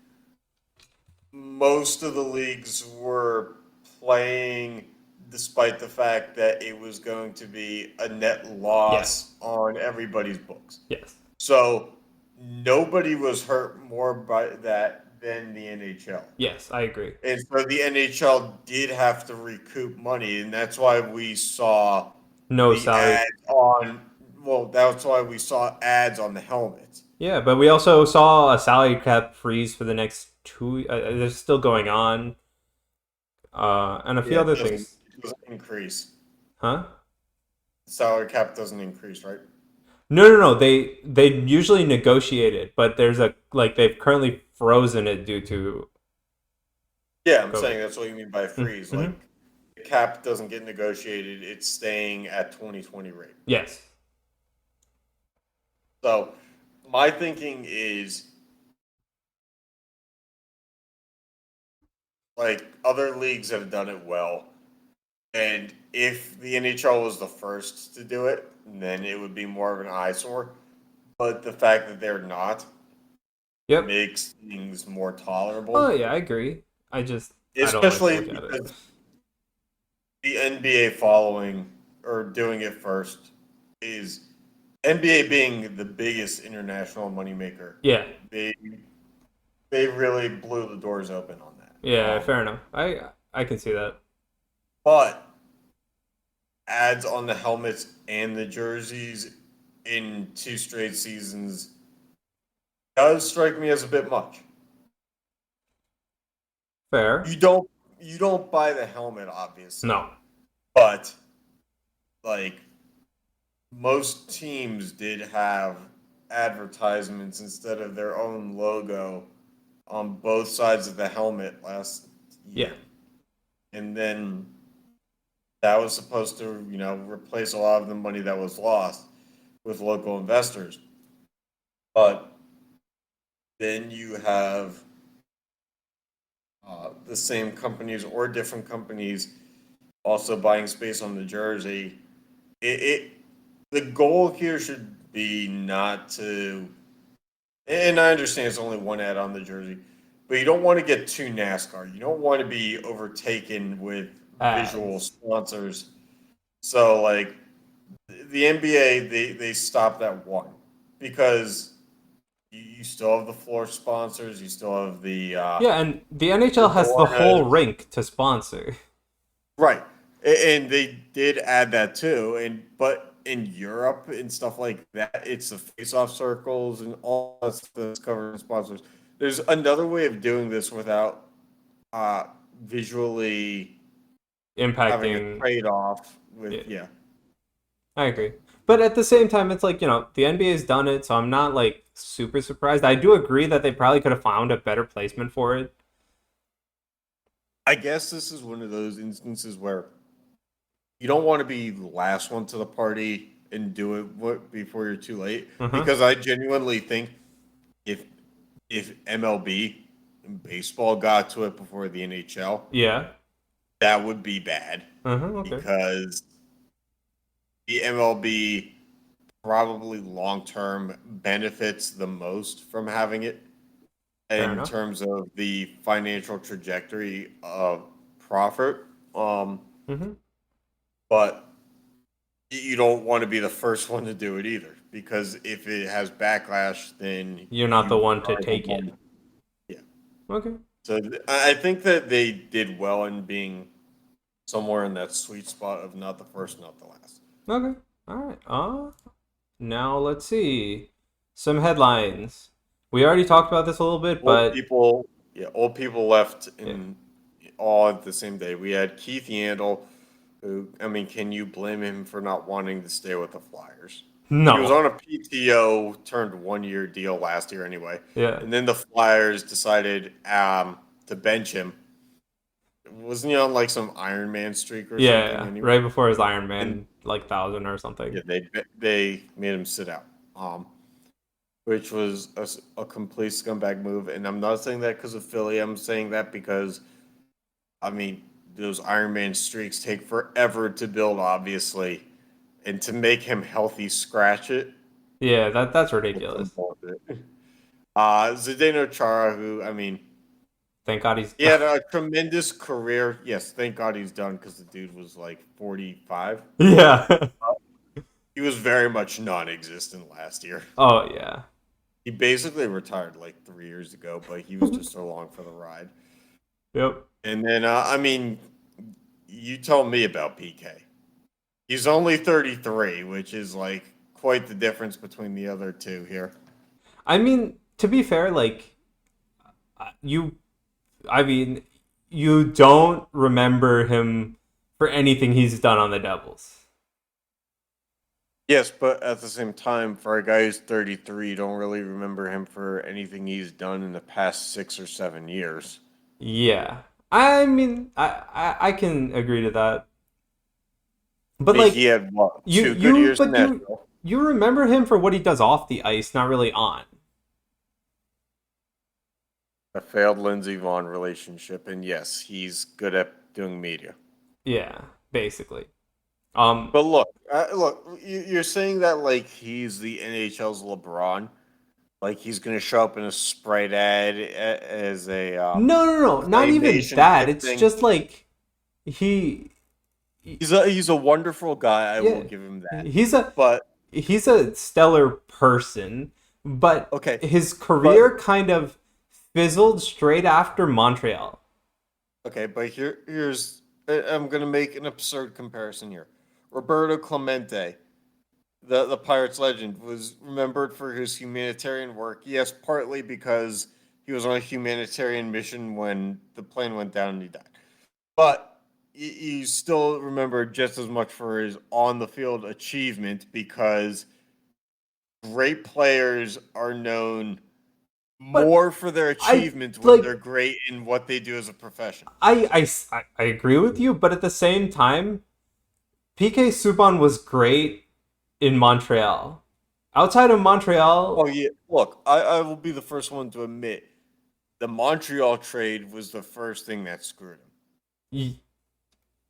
most of the leagues were playing despite the fact that it was going to be a net Yes. loss on everybody's books. Yes. So nobody was hurt more by that than the NHL. Yes, I agree. And so the NHL did have to recoup money, and that's why we saw No the salary. ads on. Well, that's why we saw ads on the helmets. Yeah, but we also saw a salary cap freeze for the next 2. They're still going on, and a few Yeah, other things. it doesn't increase. Huh? The salary cap doesn't increase, right? No, no, no. They usually negotiate it, but there's a like they've currently frozen it due to Yeah, I'm COVID. saying that's what you mean by freeze. Mm-hmm. Like the cap doesn't get negotiated; it's staying at 2020 rate. Yes. So my thinking is like other leagues have done it well. And if the NHL was the first to do it, then it would be more of an eyesore. But the fact that they're not Yep. makes things more tolerable. Oh yeah, I agree. I don't like to especially look at it. because the NBA following or doing it first is NBA being the biggest international moneymaker. Yeah, They they really blew the doors open on that. yeah, fair enough. I can see that. But ads on the helmets and the jerseys in 2 straight seasons does strike me as a bit much. Fair. You don't buy the helmet obviously, No. but like most teams did have advertisements instead of their own logo on both sides of the helmet last Yeah. year. And then that was supposed to, replace a lot of the money that was lost with local investors. But then you have the same companies or different companies also buying space on the jersey. It the goal here should be not to, and I understand it's only one ad on the jersey, but you don't want to get too NASCAR. You don't want to be overtaken with visual Ads. sponsors. So like the NBA, they stopped at one because you still have the floor sponsors, you still have Yeah, and the the NHL has the whole Dornas. rink to sponsor. Right. And they did add that too. But in Europe and stuff like that, it's the face-off circles and all that stuff that's covered in sponsors. There's another way of doing this without uh, visually having a Impacting. trade-off with Yeah, yeah. I agree. But at the same time, it's like, the NBA's done it, so I'm not like super surprised. I do agree that they probably could have found a better placement for it. I guess this is one of those instances where you don't want to be the last one to the party and do it before you're too late Uh-huh. because I genuinely think if MLB and baseball got to it before the NHL, Yeah. that would be bad Uh-huh. Okay. because the MLB probably long term benefits the most from having it Fair in enough. terms of the financial trajectory of profit. Mm-hmm. But you don't want to be the first one to do it either because if it has backlash, then You're not the you one to are the take it. one. Yeah. Okay. So I think that they did well in being somewhere in that sweet spot of not the first, not the last. Okay. All right. Now let's see. Some headlines. We already talked about this a little bit, Old but people, yeah, old people left yeah. in all at the same day. We had Keith Yandel, who, I mean, can you blame him for not wanting to stay with the Flyers? He was No. on a PTO turned 1 year deal last year anyway. Yeah. And then the Flyers decided to bench him. Wasn't he on like some Iron Man streak or Yeah, something yeah. anyway? Right before his Iron And Man like 1,000 or something. yeah, they made him sit out, which was a complete scumbag move. And I'm not saying that because of Philly. I'm saying that because I mean those Iron Man streaks take forever to build, obviously, and to make him healthy, scratch it. Yeah, that's It's some ridiculous. bullshit. Zdeno Chara, who I mean, Thank God he's he had a tremendous career. Yes, thank God he's done because the dude was like 45. Yeah. He was very much non-existent last year. Oh yeah. He basically retired like 3 years ago, but he was just along for the ride. Yep. And then, I mean, you tell me about PK. He's only 33, which is like quite the difference between the other two here. I mean, to be fair, like you I mean, you don't remember him for anything he's done on the Devils. Yes, but at the same time, for a guy who's 33, you don't really remember him for anything he's done in the past 6 or 7 years. Yeah. I mean, I can agree to that. I But mean, he like had what, you 2 good you years in but you Nashville. you remember him for what he does off the ice, not really on. A failed Lindsey Vaughn relationship, and yes, he's good at doing media. Yeah, basically. But look, you're saying that like he's the NHL's LeBron. Like he's going to show up in a Sprite ad as a No, not even claymation that. type It's thing. just like he, He's a wonderful guy. I will yeah, give him that. he's a But he's a stellar person, but okay, his but career kind of fizzled straight after Montreal. okay, but here's I'm going to make an absurd comparison here. Roberto Clemente, the Pirates legend, was remembered for his humanitarian work. Yes, partly because he was on a humanitarian mission when the plane went down and he died. But he's still remembered just as much for his on the field achievement because great players are known But more for their I achievements when like they're great in what they do as a profession. I agree with you, but at the same time, PK Subban was great in Montreal. Outside of Oh Montreal, yeah, look, I will be the first one to admit the Montreal trade was the first thing that screwed him. y-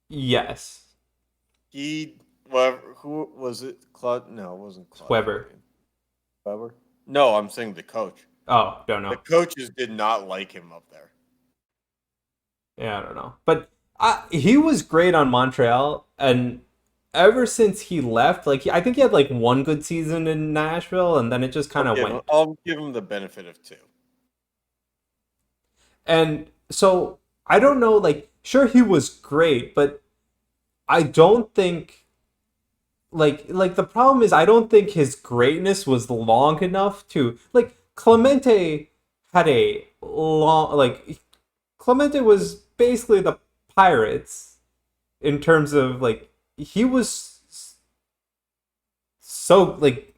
yes, He, whatever, who was it? Claude? No, it wasn't Claude. Weber. Weber? No, I'm saying the coach. Oh, don't The know. coaches did not like him up there. Yeah, I don't know. But he was great on Montreal, and ever since he left, like I think he had like one good season in Nashville, and then it just kind of went. I'll give him the benefit of two. And so I don't know. Like, sure, he was great, but I don't think like the problem is I don't think his greatness was long enough to like Clemente had a long like Clemente was basically the Pirates in terms of like he was so like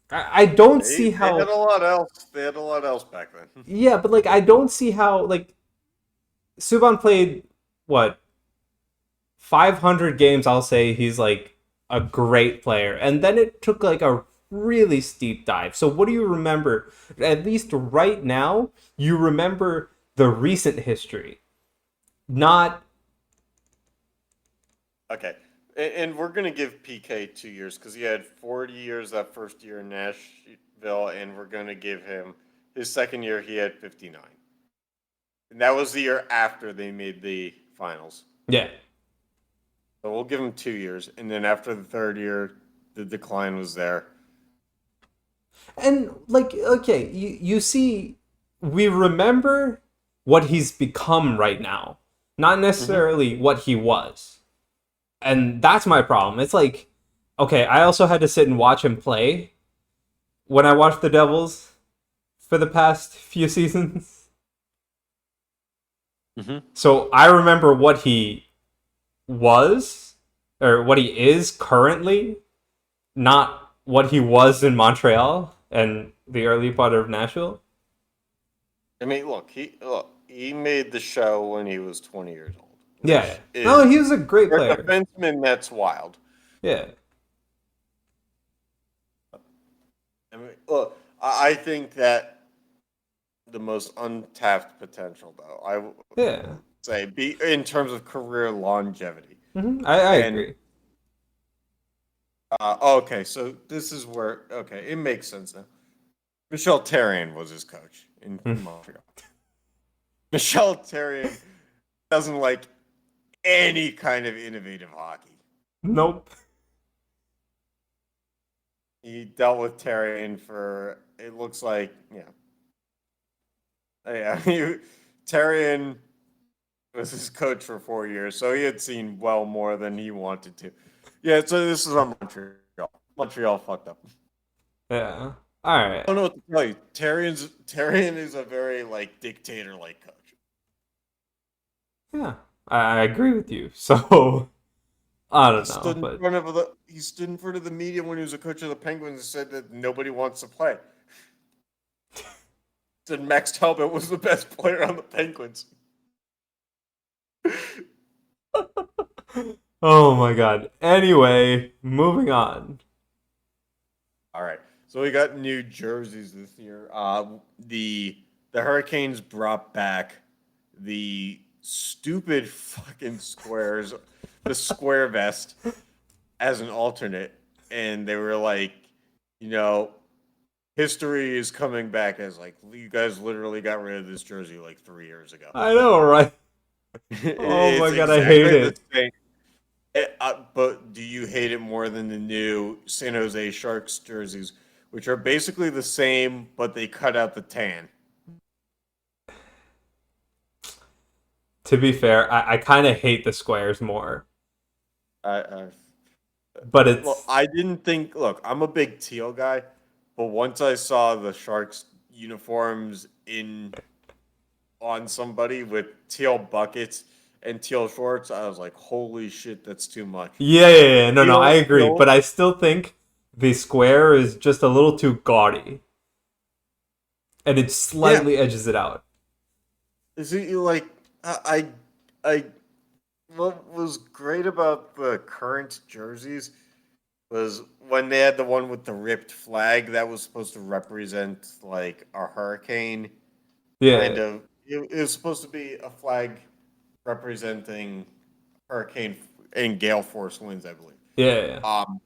I don't see They had how a lot else. They had a lot else back then. yeah, but like I don't see how like Subban played what 500 games. I'll say he's like a great player, and then it took like a really steep dive. So what do you remember? At least right now, you remember the recent history, not Okay. And we're going to give PK 2 years because he had 40 years that first year in Nashville, and we're going to give him his second year, he had 59. And that was the year after they made the finals. yeah. So we'll give him 2 years. And then after the third year, the decline was there. And like okay, you see, we remember what he's become right now, not necessarily what he was. And that's my problem. It's like, okay, I also had to sit and watch him play when I watched the Devils for the past few seasons. Mm-hmm. So I remember what he was or what he is currently, not what he was in Montreal and the early part of Nashville. I mean, he made the show when he was 20 years old. Yeah. Which No, is, he was a great for a player. defenseman, that's wild. Yeah. I mean, look, I think that the most untapped potential, though, I would Yeah. say, be in terms of career longevity. I And agree. okay, so this is where it makes sense now. Michel Therrien was his coach in Montreal. Michel Therrien doesn't like any kind of innovative hockey. Nope. He dealt with Therrien for it looks like Therrien was his coach for 4 years, so he had seen well more than he wanted to. Yeah, so this is on Montreal. Montreal fucked up. Yeah. All right. I don't know what to tell you. Therrien is a very like dictator like coach. Yeah. I agree with you. So I He don't know, stood in but front of the media when he was a coach of the Penguins and said that nobody wants to play. Said Max Talbot was the best player on the Penguins. oh my god. Anyway, moving on. All right, so we got new jerseys this year. The Hurricanes brought back the stupid fucking squares, the square vest as an alternate, and they were like, you know, history is coming back as like you guys literally got rid of this jersey like 3 years ago. I know, right? Oh my It's god, I hate exactly the it. same. But do you hate it more than the new San Jose Sharks jerseys, which are basically the same, but they cut out the tan? To be fair, I kind of hate the squares more. I, But well, it's I didn't think. Look, I'm a big teal guy, but once I saw the Sharks uniforms in on somebody with teal buckets and teal shorts, I was like, "Holy shit, that's too much." yeah. No, I Teal, agree. teal, But I still think the square is just a little too gaudy. And it yeah. slightly edges it out. Is it like I what was great about the current jerseys was when they had the one with the ripped flag that was supposed to represent like a hurricane kind Yeah. of. It was supposed to be a flag representing hurricane and gale force winds, I believe. Yeah. Um,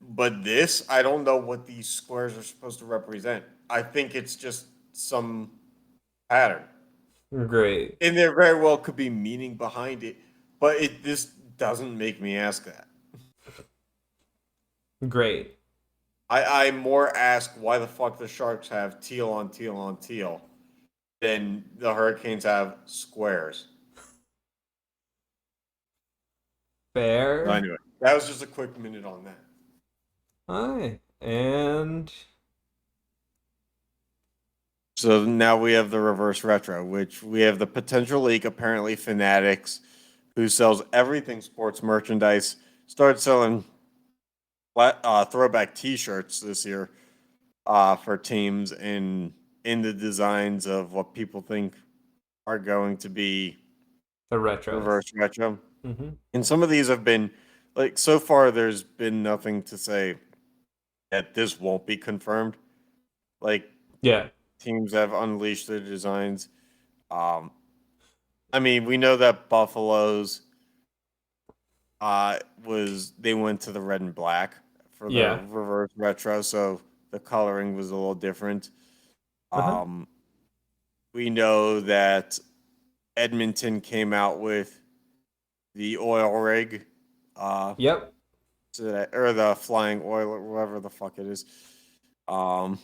but this, I don't know what these squares are supposed to represent. I think it's just some pattern, Great. and there very well could be meaning behind it. But this doesn't make me ask that. Great. I more ask why the fuck the Sharks have teal on teal on teal than the Hurricanes have squares. So Fair. anyway, that was just a quick minute on that. Alright. And So now we have the reverse retro, which we have the potential leak. Apparently, Fanatics, who sells everything sports merchandise, started selling throwback T-shirts this year for teams in the designs of what people think are going to be the retros. reverse retro. Mm-hmm. And some of these have been like so far. There's been nothing to say that this won't be confirmed. Like Yeah. teams have unleashed their designs. Um, I mean, we know that Buffalo's was they went to the red and black for the Yeah. reverse retro, so the coloring was a little different. Uh-huh. We know that Edmonton came out with the oil rig, Yep. or the flying oil, or whatever the fuck it is. Um,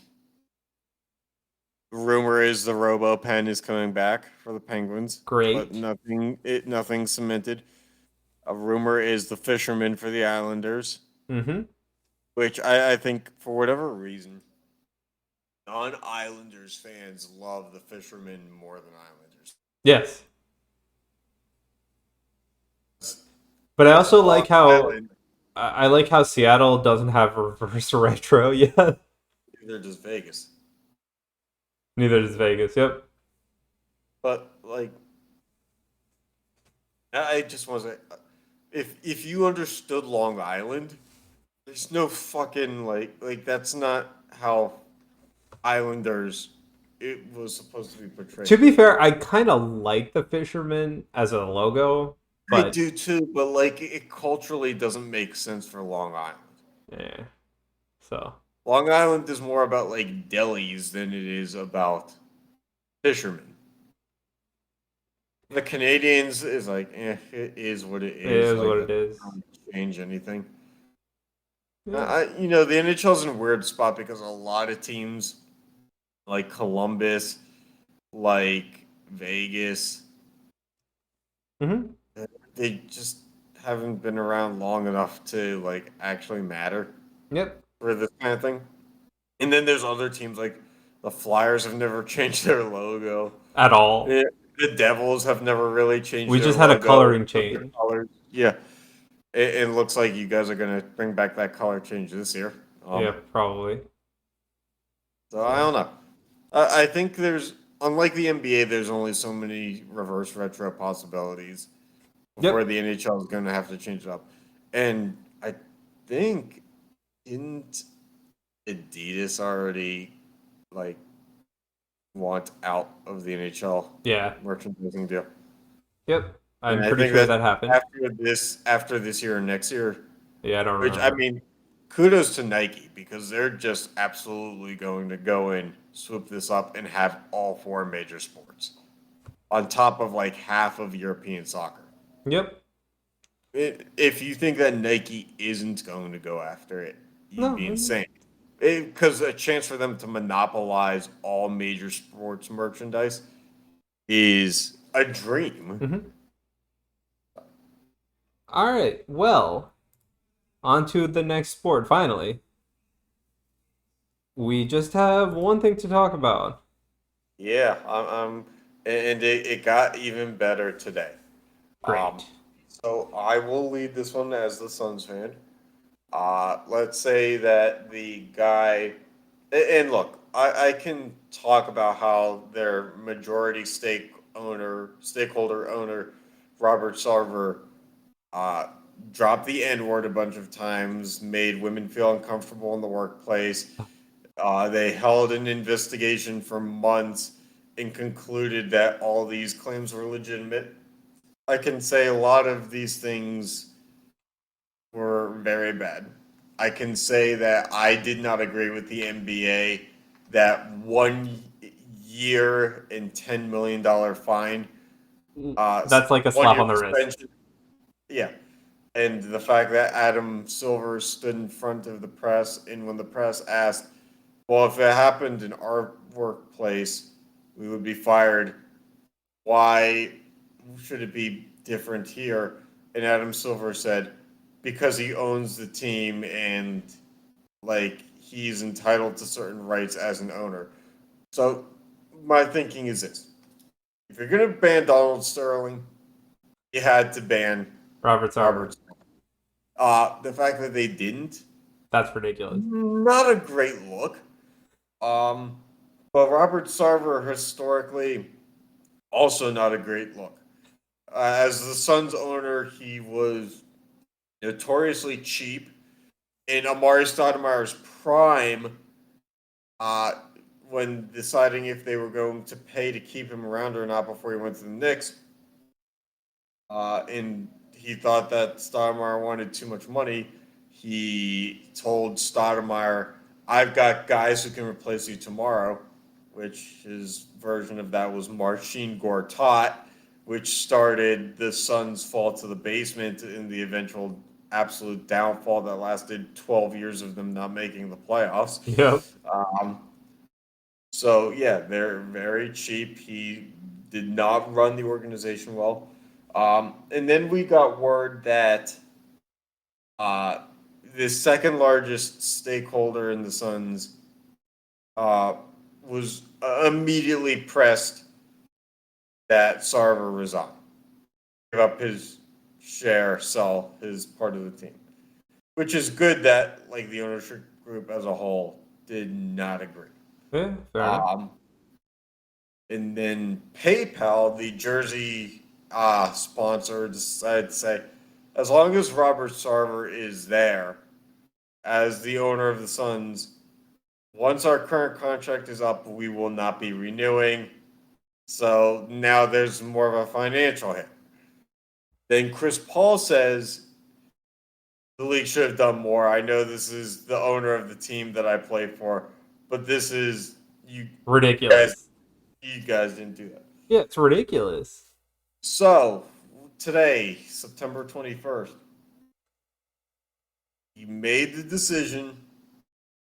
rumor is the Robo Pen is coming back for the Penguins, but Great. nothing cemented. A rumor is the Fisherman for the Islanders, Mm-hmm. which I think for whatever reason, non-Islanders fans love the Fisherman more than Islanders. Yes. But I also Long like how Island, I like how Seattle doesn't have reverse retro yet. they're just Vegas. Neither does Vegas. Yep. But like, I just want to say, if you understood Long Island, there's no fucking like that's not how Islanders it was supposed to be portrayed. To be fair, I kind of like the Fisherman as a logo, I but do too, but like it culturally doesn't make sense for Long Island. yeah. So Long Island is more about like delis than it is about fishermen. The Canadians is like, it is what it it is. is Like, what that it is. doesn't change anything. Yeah. The NHL's in a weird spot because a lot of teams like Columbus, like Vegas, Mm-hmm. they just haven't been around long enough to like actually matter Yep. for this kind of thing. And then there's other teams like the Flyers have never changed their logo. At all. Yeah, the Devils have never really changed We their just had a logo. coloring Their change. colors. Yeah, it looks like you guys are gonna bring back that color change this year. Yeah, probably. So I don't know. I think there's unlike the NBA, there's only so many reverse retro possibilities before Yep. the NHL is gonna have to change it up. And I think didn't Adidas already like want out of the NHL Yeah. merchandising deal? Yep. I'm And I pretty think sure that happened. after this year and next year, Yeah, I don't which I remember. mean kudos to Nike because they're just absolutely going to go in, swoop this up, and have all four major sports on top of like half of European soccer. Yep. If you think that Nike isn't going to go after it, you'd be No. insane. Because a chance for them to monopolize all major sports merchandise is a dream. Mm-hmm. All right. Well, on to the next sport. Finally, we just have one thing to talk about. Yeah, and it got even better today. Great. So I will lead this one as the Suns fan. Let's say that the guy, and look, I can talk about how their majority stakeholder owner, Robert Sarver, uh, dropped the N word a bunch of times, made women feel uncomfortable in the workplace. They held an investigation for months and concluded that all these claims were legitimate. I can say a lot of these things were very bad. I can say that I did not agree with the NBA that 1 year and $10 million fine. That's like a One slap year on the wrist. suspension. Yeah, and the fact that Adam Silver stood in front of the press, and when the press asked, "Well, if it happened in our workplace, we would be fired. Why should it be different here?" And Adam Silver said, "Because he owns the team and like he's entitled to certain rights as an owner." So my thinking is this: if you're gonna ban Donald Sterling, you had to ban Robert Sarver. Robert. The fact that they didn't, That's ridiculous. not a great look. Um, but Robert Sarver historically also not a great look. As the Suns owner, he was notoriously cheap. In Amari Stoudemire's prime, uh, when deciding if they were going to pay to keep him around or not before he went to the Knicks, and he thought that Stoudemire wanted too much money, he told Stoudemire, "I've got guys who can replace you tomorrow," which his version of that was Marcin Gortat, which started the Suns' fall to the basement in the eventual absolute downfall that lasted 12 years of them not making the playoffs. Yep. So, yeah, they're very cheap. He did not run the organization well. And then we got word that the second largest stakeholder in the Suns was immediately pressed that Sarver resign, give up his share, sell his part of the team, which is good that like the ownership group as a whole did not agree. Yeah, fair enough. And then PayPal, the jersey sponsor, decided to say, as long as Robert Sarver is there as the owner of the Suns, once our current contract is up, we will not be renewing. So now there's more of a financial hit. Then Chris Paul says the league should have done more. I know this is the owner of the team that I play for, but this is Ridiculous. You guys didn't do that. Yeah, it's ridiculous. So today, September 21st, he made the decision.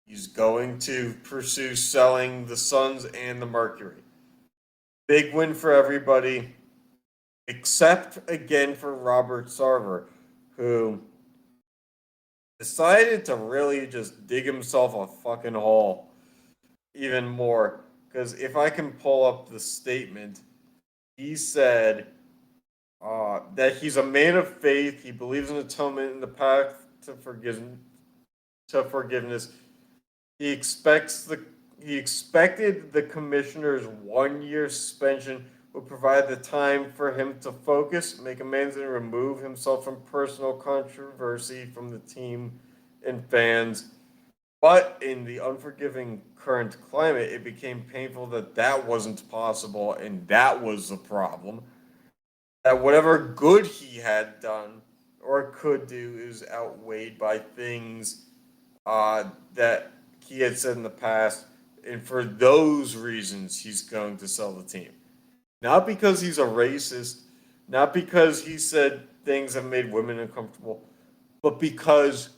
He's going to pursue selling the Suns and the Mercury. Big win for everybody, except again for Robert Sarver, who decided to really just dig himself a fucking hole even more. Because if I can pull up the statement, he said that he's a man of faith. He believes in atonement and the path to forgiveness. He expected the commissioner's 1 year suspension would provide the time for him to focus, make amends, and remove himself from personal controversy from the team and fans. But in the unforgiving current climate, it became painful that wasn't possible, and that was the problem. That whatever good he had done or could do is outweighed by things that he had said in the past, and for those reasons, he's going to sell the team. Not because he's a racist, not because he said things that made women uncomfortable, but because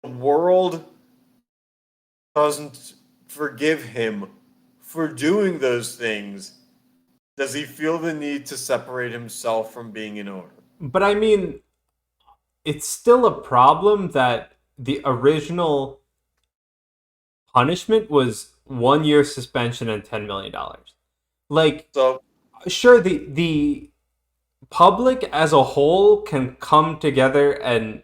the world doesn't forgive him for doing those things. Does he feel the need to separate himself from being an owner? But I mean, it's still a problem that the original punishment was 1 year suspension and $10 million. Like, So, sure, the public as a whole can come together and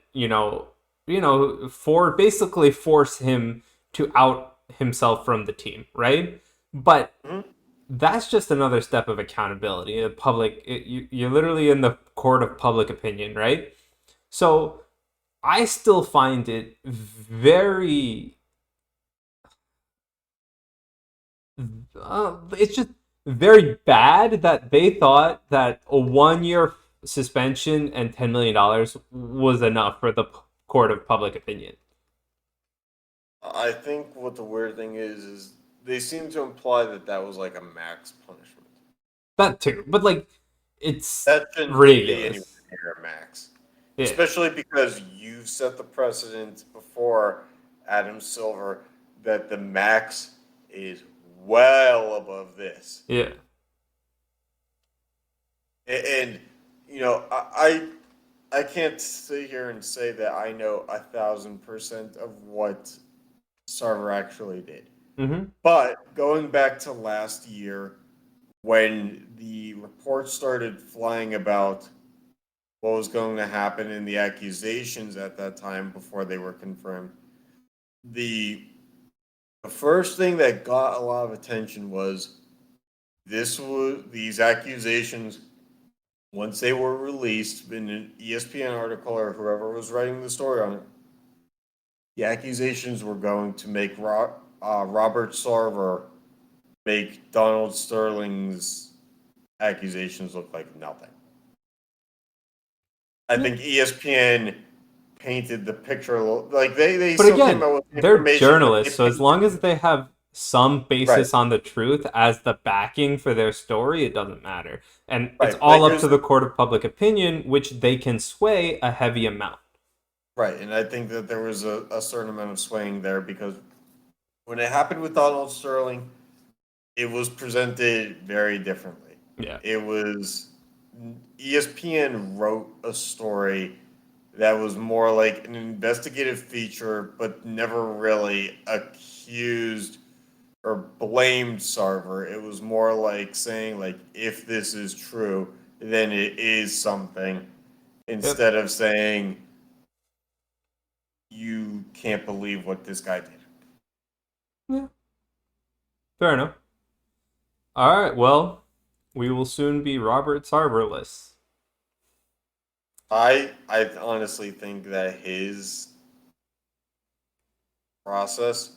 for basically force him to out himself from the team, right? But mhm. that's just another step of accountability. The public, you're literally in the court of public opinion, right? So I still find it very, it's just very bad that they thought that a 1 year suspension and $10 million was enough for the court of public opinion. I think what the weird thing is they seem to imply that that was like a max punishment. That too, but like, it's That shouldn't be anywhere ridiculous. near a max. Yeah, Especially because you've set the precedent before Adam Silver that the max is well above this. yeah. And I can't sit here and say that I know 1,000% of what Sarver actually did. Mm-hmm. But going back to last year, when the reports started flying about what was going to happen and the accusations at that time before they were confirmed, the first thing that got a lot of attention was these accusations. Once they were released in an ESPN article or whoever was writing the story on it, the accusations were going to make Robert Sarver make Donald Sterling's accusations look like nothing. I think ESPN painted the picture like they But still came again, out with they're information, but they journalists, so as long as they have some right, basis on the truth as the backing for their story, it doesn't matter. And it's right. all Like up there's to the court of public opinion, which they can sway a heavy amount. right, and I think that there was a certain amount of swaying there because when it happened with Donald Sterling, it was presented very differently. Yeah. It was ESPN wrote a story that was more like an investigative feature, but never really accused or blamed Sarver. It was more like saying like if this is true, then it is something, Yep. instead of saying you can't believe what this guy did. Yeah. Fair enough. All right. Well, we will soon be Robert Sarverless. I honestly think that his process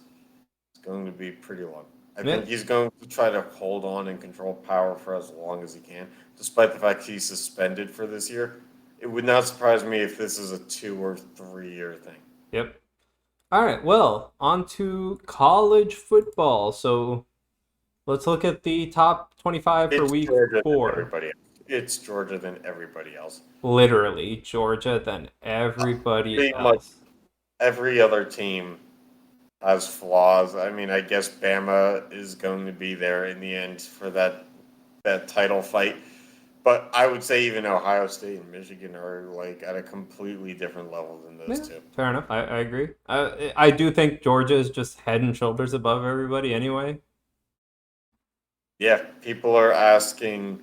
is going to be pretty long. I Yeah. think he's going to try to hold on and control power for as long as he can, despite the fact he's suspended for this year. It would not surprise me if this is a 2 or 3 year thing. Yep. All right. Well, on to college football. So let's look at the top 25 for It's week Georgia than 4. everybody else. It's Georgia than everybody else. Literally, Georgia than everybody Pretty much else. every other team has flaws. I mean, I guess Bama is going to be there in the end for that title fight. But I would say even Ohio State and Michigan are like at a completely different level than those Yeah, two. fair enough. I agree. I do think Georgia is just head and shoulders above everybody anyway. Yeah, people are asking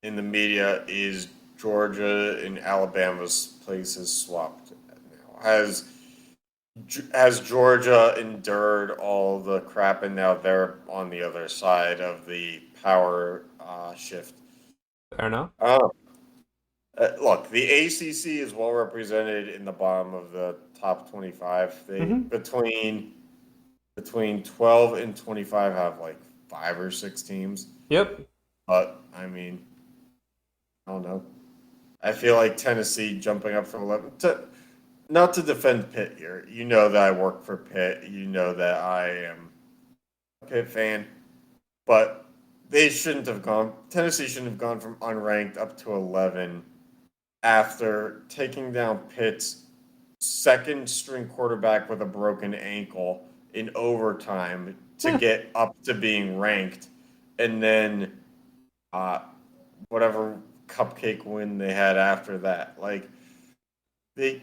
in the media, is Georgia and Alabama's places swapped now? Has Georgia endured all the crap and now they're on the other side of the power shift? Fair enough. Look, the ACC is well represented in the bottom of the top 25. They Hmm. between 12 and 25 have like 5 or 6 teams. Yep. But I mean, I don't know. I feel like Tennessee jumping up from 11 to not to defend Pitt here. You know that I work for Pitt. You know that I am a Pitt fan. But they shouldn't have gone. Tennessee shouldn't have gone from unranked up to 11 after taking down Pitt's second string quarterback with a broken ankle in overtime to get up to being ranked, and then uh, whatever cupcake win they had after that. Like the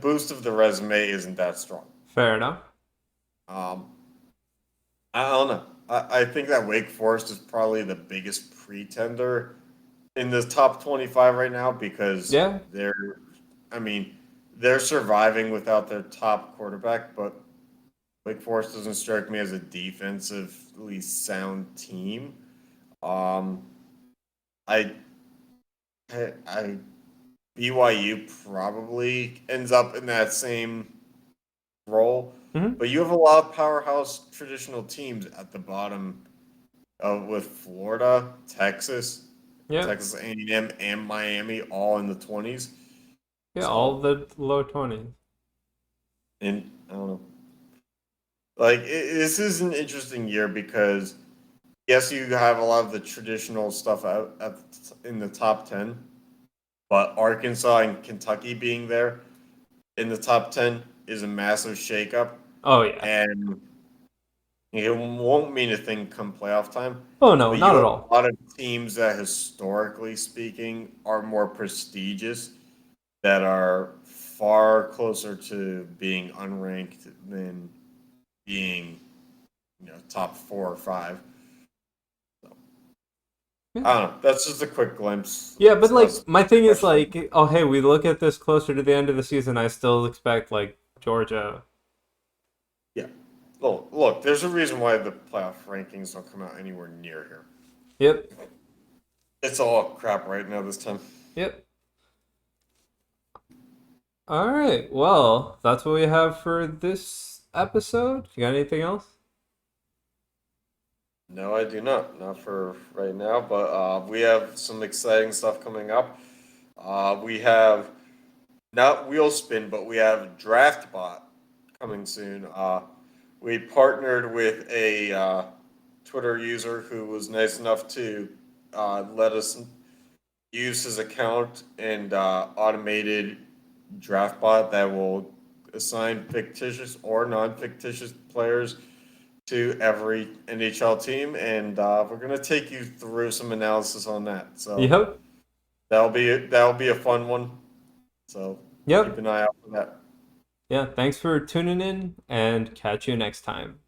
boost of the resume isn't that strong. Fair enough. Um, I don't know. I think that Wake Forest is probably the biggest pretender in the top 25 right now because Yeah. I mean, they're surviving without their top quarterback, but Wake Forest doesn't strike me as a defensively sound team. Um, I, I BYU probably ends up in that same role, Mhm. but you have a lot of powerhouse traditional teams at the bottom with Florida, Texas, Yeah. Texas A&M, and Miami all in the 20s. Yeah, all So, the low 20s. and I don't know. Like this is an interesting year because yes, you have a lot of the traditional stuff in the top 10, but Arkansas and Kentucky being there in the top 10 is a massive shakeup, Oh yeah. and it won't mean a thing come playoff time. Oh no, But you not at have all. a lot of teams that, historically speaking, are more prestigious, that are far closer to being unranked than being, top 4 or 5. Yeah. I don't know. That's just a quick glimpse. Yeah, but It's not like my thing is question. like, oh hey, we look at this closer to the end of the season. I still expect like Georgia. Yeah. Well, look, there's a reason why the playoff rankings don't come out anywhere near here. Yep. It's all crap right now this time. Yep. All right. Well, that's what we have for this episode. You got anything else? No, I do not. Not for right now, but we have some exciting stuff coming up. We have not Wheelspin, but we have DraftBot coming soon. We partnered with a Twitter user who was nice enough to let us use his account and automated draft bot that will assign fictitious or non-fictitious players to every NHL team, and we're gonna take you through some analysis on that. So Yep. that'll be a fun one. So keep Yep. an eye out for that. Yeah. Thanks for tuning in, and catch you next time.